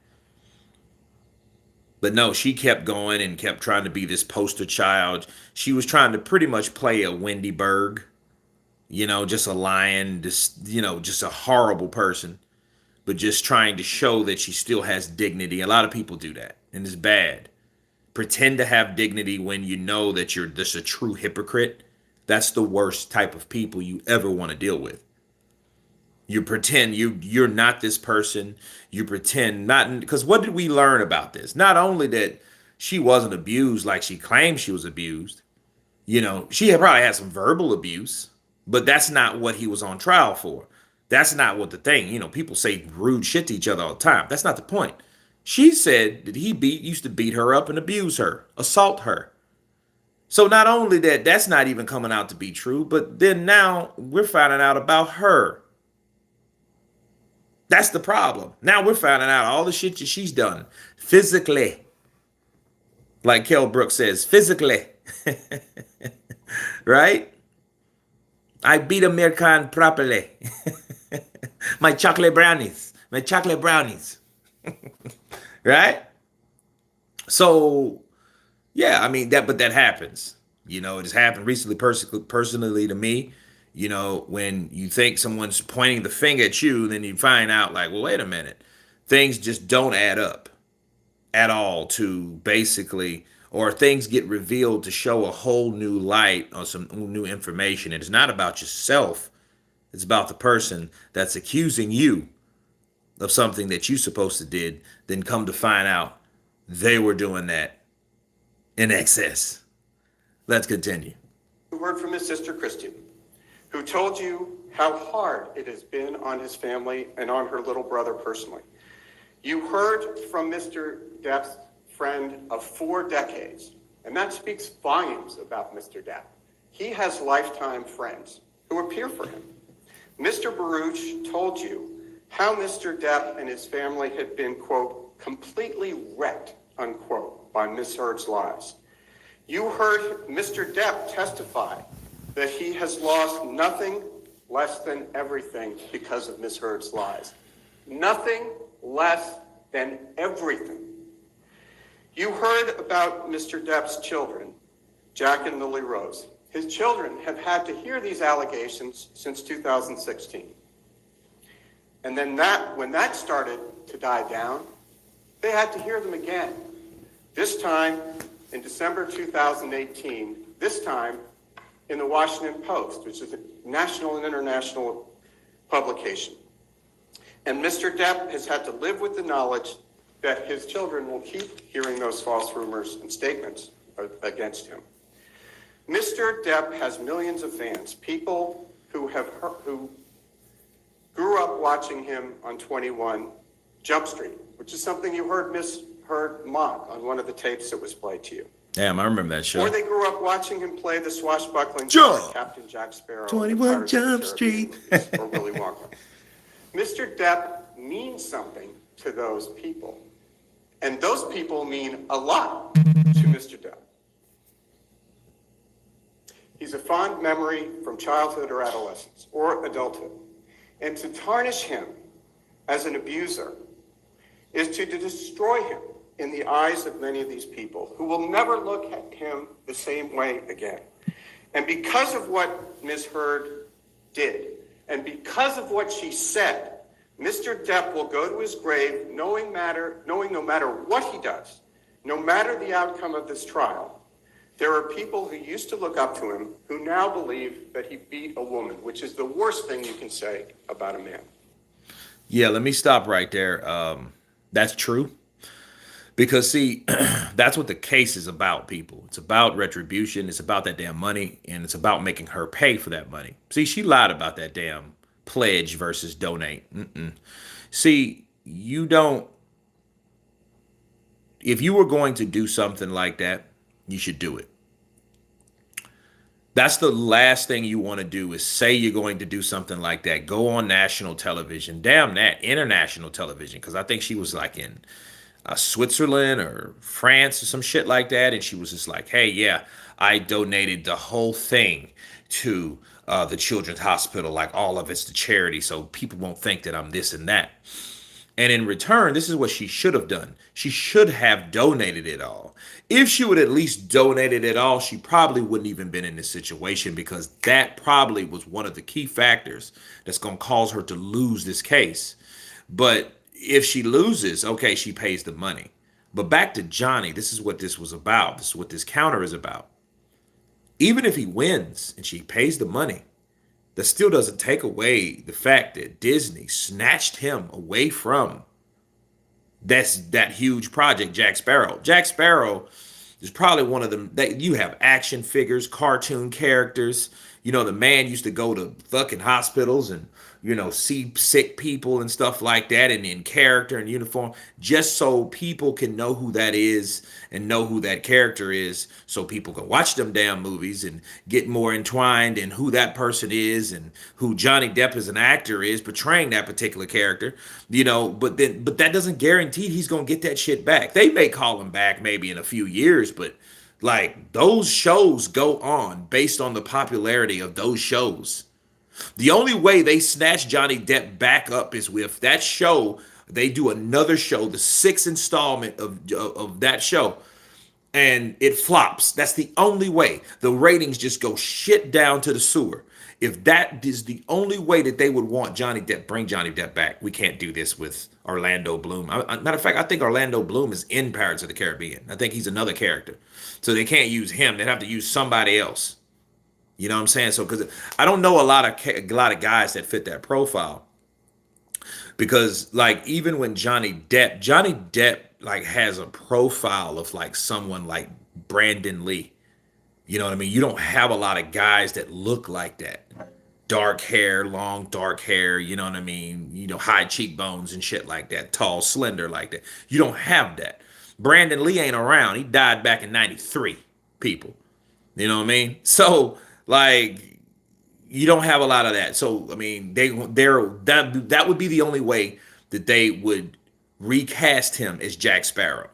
But no, she kept going and kept trying to be this poster child. She was trying to pretty much play a Wendy Berg, you know, just a lion, just, you know, just a horrible person, but just trying to show that she still has dignity. A lot of people do that, and it's bad. Pretend to have dignity when you know that you're just a true hypocrite. That's the worst type of people you ever want to deal with. You pretend you're not this person. You pretend not, because what did we learn about this? Not only that she wasn't abused like she claimed she was abused, you know, she had probably had some verbal abuse, but that's not what he was on trial for. That's not what the thing, you know, people say rude shit to each other all the time. That's not the point. She said that he used to beat her up and abuse her, assault her. So not only that, that's not even coming out to be true, but then now we're finding out about her. That's the problem. Now we're finding out all the shit that she's done physically. Like Kell Brooks says, physically. Right? I beat American properly. My chocolate brownies. My chocolate brownies. Right? So, yeah, I mean, but that happens. You know, it has happened recently personally to me. You know, when you think someone's pointing the finger at you, then you find out like, well, wait a minute. things just don't add up at all to basically, or things get revealed to show a whole new light on some new information. It's not about yourself. It's about the person that's accusing you of something that you supposed to did, then come to find out they were doing that in excess. Let's continue. You heard from his sister Christian, who told you how hard it has been on his family and on her little brother personally. You heard from Mr. Depp's friend of 4 decades, and that speaks volumes about Mr. Depp. He has lifetime friends who appear for him. Mr. Baruch told you how Mr. Depp and his family had been, quote, completely wrecked, unquote, by Ms. Heard's lies. You heard Mr. Depp testify that he has lost nothing less than everything because of Ms. Heard's lies. Nothing less than everything. You heard about Mr. Depp's children, Jack and Lily Rose. His children have had to hear these allegations since 2016. And then when that started to die down, they had to hear them again. This time in December 2018, this time in the Washington Post, which is a national and international publication. And Mr. Depp has had to live with the knowledge that his children will keep hearing those false rumors and statements against him. Mr. Depp has millions of fans, people who grew up watching him on 21 Jump Street, which is something you heard Miss Heard mock on one of the tapes that was played to you. Damn, I remember that show. Or they grew up watching him play the swashbuckling Jump! Captain Jack Sparrow. 21 Jump Street. Or Willy Wonka. Mr. Depp means something to those people. And those people mean a lot to Mr. Depp. He's a fond memory from childhood or adolescence or adulthood. And to tarnish him as an abuser is to destroy him in the eyes of many of these people who will never look at him the same way again. And because of what Ms. Heard did, and because of what she said, Mr. Depp will go to his grave knowing no matter what he does, no matter the outcome of this trial, there are people who used to look up to him who now believe that he beat a woman, which is the worst thing you can say about a man. Yeah, let me stop right there. That's true. Because, see, that's what the case is about, people. It's about retribution. It's about that damn money. And it's about making her pay for that money. See, she lied about that damn pledge versus donate. See, you don't. If you were going to do something like that, you should do it. That's the last thing you want to do is say you're going to do something like that. Go on national television. Damn that, international television. Because I think she was like in Switzerland or France or some shit like that. And she was just like, hey, yeah, I donated the whole thing to the Children's Hospital, like all of it's to charity. So people won't think that I'm this and that. And in return, this is what she should have done. She should have donated it all. If she would at least donated it all, she probably wouldn't even been in this situation, because that probably was one of the key factors that's going to cause her to lose this case. But if she loses, okay, she pays the money. But back to Johnny, this is what this was about. This is what this counter is about. Even if he wins and she pays the money, that still doesn't take away the fact that Disney snatched him away from that huge project, Jack Sparrow. Jack Sparrow is probably one of them that you have action figures, cartoon characters. You know, the man used to go to fucking hospitals and, you know, see sick people and stuff like that, and in character and uniform, just so people can know who that is and know who that character is, so people can watch them damn movies and get more entwined in who that person is and who Johnny Depp as an actor is portraying that particular character, you know. But that doesn't guarantee he's gonna get that shit back. They may call him back maybe in a few years, but like, those shows go on based on the popularity of those shows. The only way they snatch Johnny Depp back up is with that show. They do another show, the 6th installment of that show, and it flops. That's the only way. The ratings just go shit down to the sewer. If that is the only way that they would want Johnny Depp, bring Johnny Depp back. We can't do this with Orlando Bloom. Matter of fact, I think Orlando Bloom is in Pirates of the Caribbean. I think he's another character. So they can't use him. They'd have to use somebody else. You know what I'm saying? So because I don't know a lot of guys that fit that profile. Because like even when Johnny Depp like has a profile of like someone like Brandon Lee. You know what I mean? You don't have a lot of guys that look like that. Dark hair, long dark hair, you know what I mean? You know, high cheekbones and shit like that, tall, slender like that. You don't have that. Brandon Lee ain't around. He died back in 93, people. You know what I mean? So, like, you don't have a lot of that. So, I mean, that would be the only way that they would recast him as Jack Sparrow.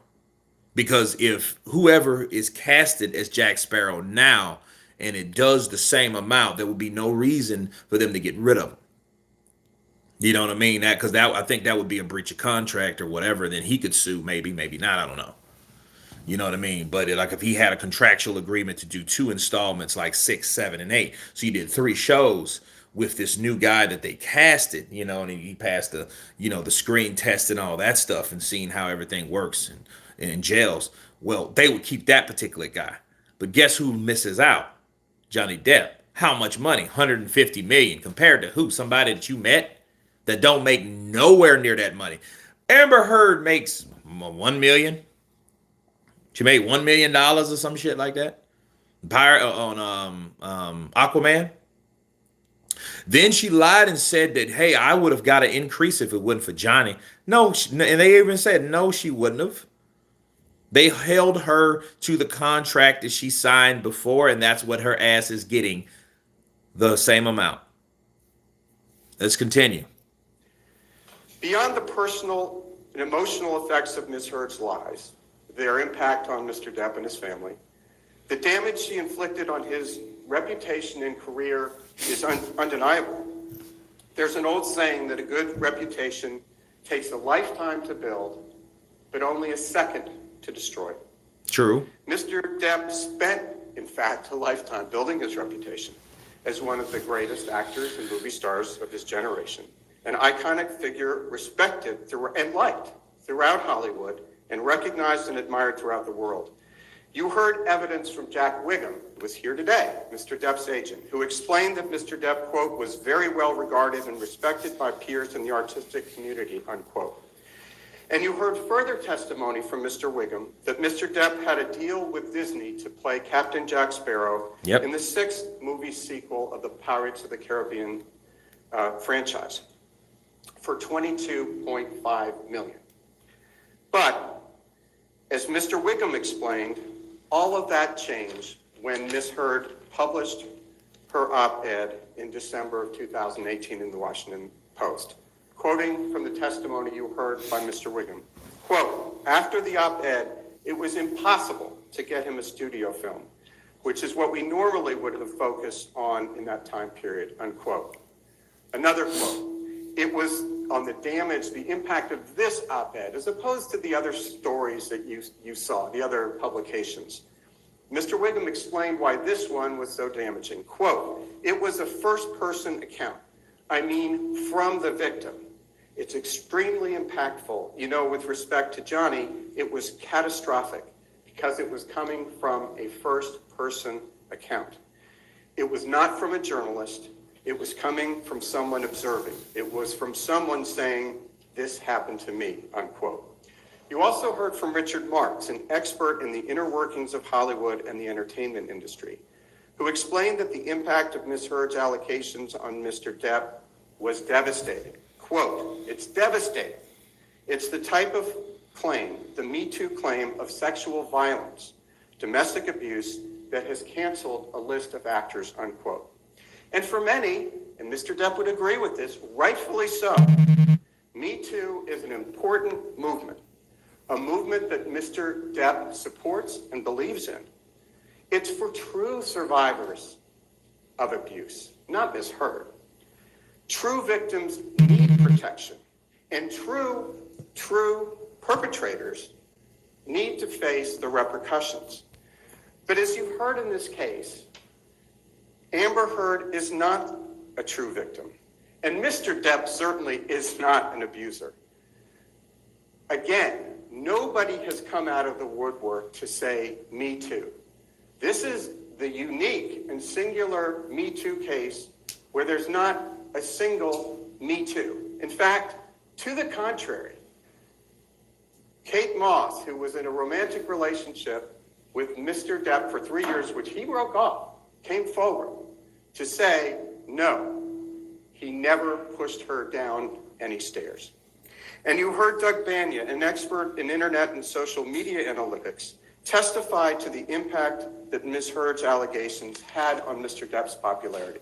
Because if whoever is casted as Jack Sparrow now and it does the same amount, there would be no reason for them to get rid of him. You know what I mean? I think that would be a breach of contract or whatever. Then he could sue, maybe not. I don't know. You know what I mean? But like if he had a contractual agreement to do 2 installments, like 6, 7, and 8, so he did 3 shows with this new guy that they casted, you know, and he passed the screen test and all that stuff and seeing how everything works and in jails. Well, they would keep that particular guy. But guess who misses out? Johnny Depp. How much money? 150 million compared to who? Somebody that you met that don't make nowhere near that money. Amber Heard makes 1 million. She made $1 million or some shit like that. Pirate on Aquaman. Then she lied and said that, hey, I would have got an increase if it wasn't for Johnny. No, and they even said no, she wouldn't have. They held her to the contract that she signed before, and that's what her ass is getting, the same amount. Let's continue. Beyond the personal and emotional effects of Ms. Heard's lies, their impact on Mr. Depp and his family, the damage she inflicted on his reputation and career is undeniable. There's an old saying that a good reputation takes a lifetime to build, but only a second to destroy. True. Mr. Depp spent, in fact, a lifetime building his reputation as one of the greatest actors and movie stars of his generation, an iconic figure respected and liked throughout Hollywood and recognized and admired throughout the world. You heard evidence from Jack Wiggum, who was here today, Mr. Depp's agent, who explained that Mr. Depp, quote, was very well regarded and respected by peers in the artistic community, unquote. And you heard further testimony from Mr. Wiggum that Mr. Depp had a deal with Disney to play Captain Jack Sparrow in the 6th movie sequel of the Pirates of the Caribbean franchise for $22.5 million. But, as Mr. Wiggum explained, all of that changed when Ms. Heard published her op-ed in December of 2018 in the Washington Post. Quoting from the testimony you heard by Mr. Wiggum, quote, after the op-ed, it was impossible to get him a studio film, which is what we normally would have focused on in that time period, unquote. Another quote, it was on the damage, the impact of this op-ed, as opposed to the other stories that you saw, the other publications. Mr. Wiggum explained why this one was so damaging. Quote, it was a first-person account. I mean, from the victim. It's extremely impactful. You know, with respect to Johnny, it was catastrophic because it was coming from a first-person account. It was not from a journalist. It was coming from someone observing. It was from someone saying, this happened to me, unquote. You also heard from Richard Marks, an expert in the inner workings of Hollywood and the entertainment industry, who explained that the impact of Ms. Heard's allocations on Mr. Depp was devastating. Quote, it's devastating. It's the type of claim, the Me Too claim of sexual violence, domestic abuse that has canceled a list of actors, unquote. And for many, and Mr. Depp would agree with this, rightfully so, Me Too is an important movement, a movement that Mr. Depp supports and believes in. It's for true survivors of abuse, not Ms. Heard. True victims need protection, and true perpetrators need to face the repercussions. But as you've heard in this case, Amber Heard is not a true victim. And Mr. Depp certainly is not an abuser. Again, nobody has come out of the woodwork to say, me too. This is the unique and singular Me Too case where there's not a single Me Too. In fact, to the contrary, Kate Moss, who was in a romantic relationship with Mr. Depp for 3 years, which he broke off, came forward to say, no, he never pushed her down any stairs. And you heard Doug Banya, an expert in internet and social media analytics, testify to the impact that Ms. Heard's allegations had on Mr. Depp's popularity.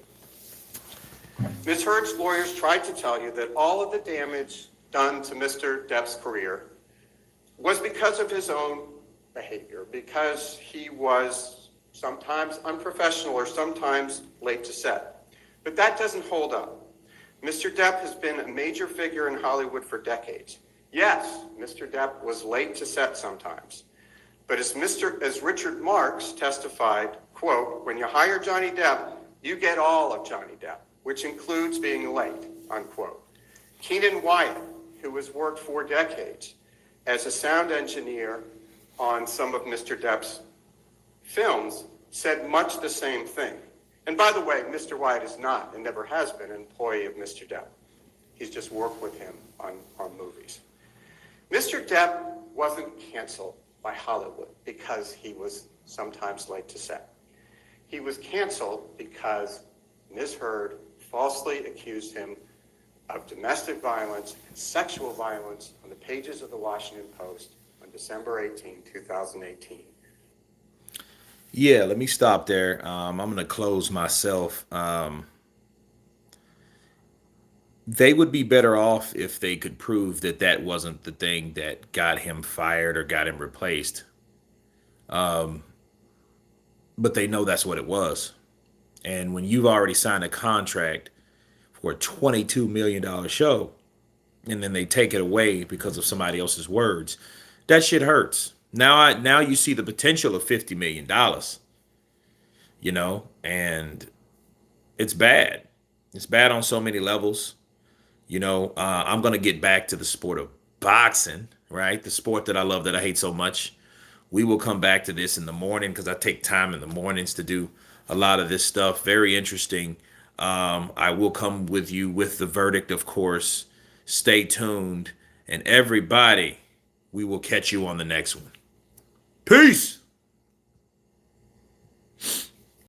Ms. Heard's lawyers tried to tell you that all of the damage done to Mr. Depp's career was because of his own behavior, because he was sometimes unprofessional or sometimes late to set. But that doesn't hold up. Mr. Depp has been a major figure in Hollywood for decades. Yes, Mr. Depp was late to set sometimes. But as Richard Marks testified, quote, when you hire Johnny Depp, you get all of Johnny Depp, which includes being late, unquote. Keenan Wyatt, who has worked for decades as a sound engineer on some of Mr. Depp's films, said much the same thing. And by the way, Mr. Wyatt is not and never has been an employee of Mr. Depp. He's just worked with him on movies. Mr. Depp wasn't canceled by Hollywood because he was sometimes late to set. He was canceled because Ms. Heard falsely accused him of domestic violence and sexual violence on the pages of the Washington Post on December 18, 2018. Yeah, let me stop there. I'm going to close myself. They would be better off if they could prove that that wasn't the thing that got him fired or got him replaced. But they know that's what it was. And when you've already signed a contract for a $22 million show, and then they take it away because of somebody else's words, that shit hurts. Now you see the potential of $50 million, you know, and it's bad. It's bad on so many levels. You know, I'm going to get back to the sport of boxing, right? The sport that I love, that I hate so much. We will come back to this in the morning because I take time in the mornings to do a lot of this stuff. Very interesting. I will come with you with the verdict, of course. Stay tuned. And everybody, we will catch you on the next one. Peace.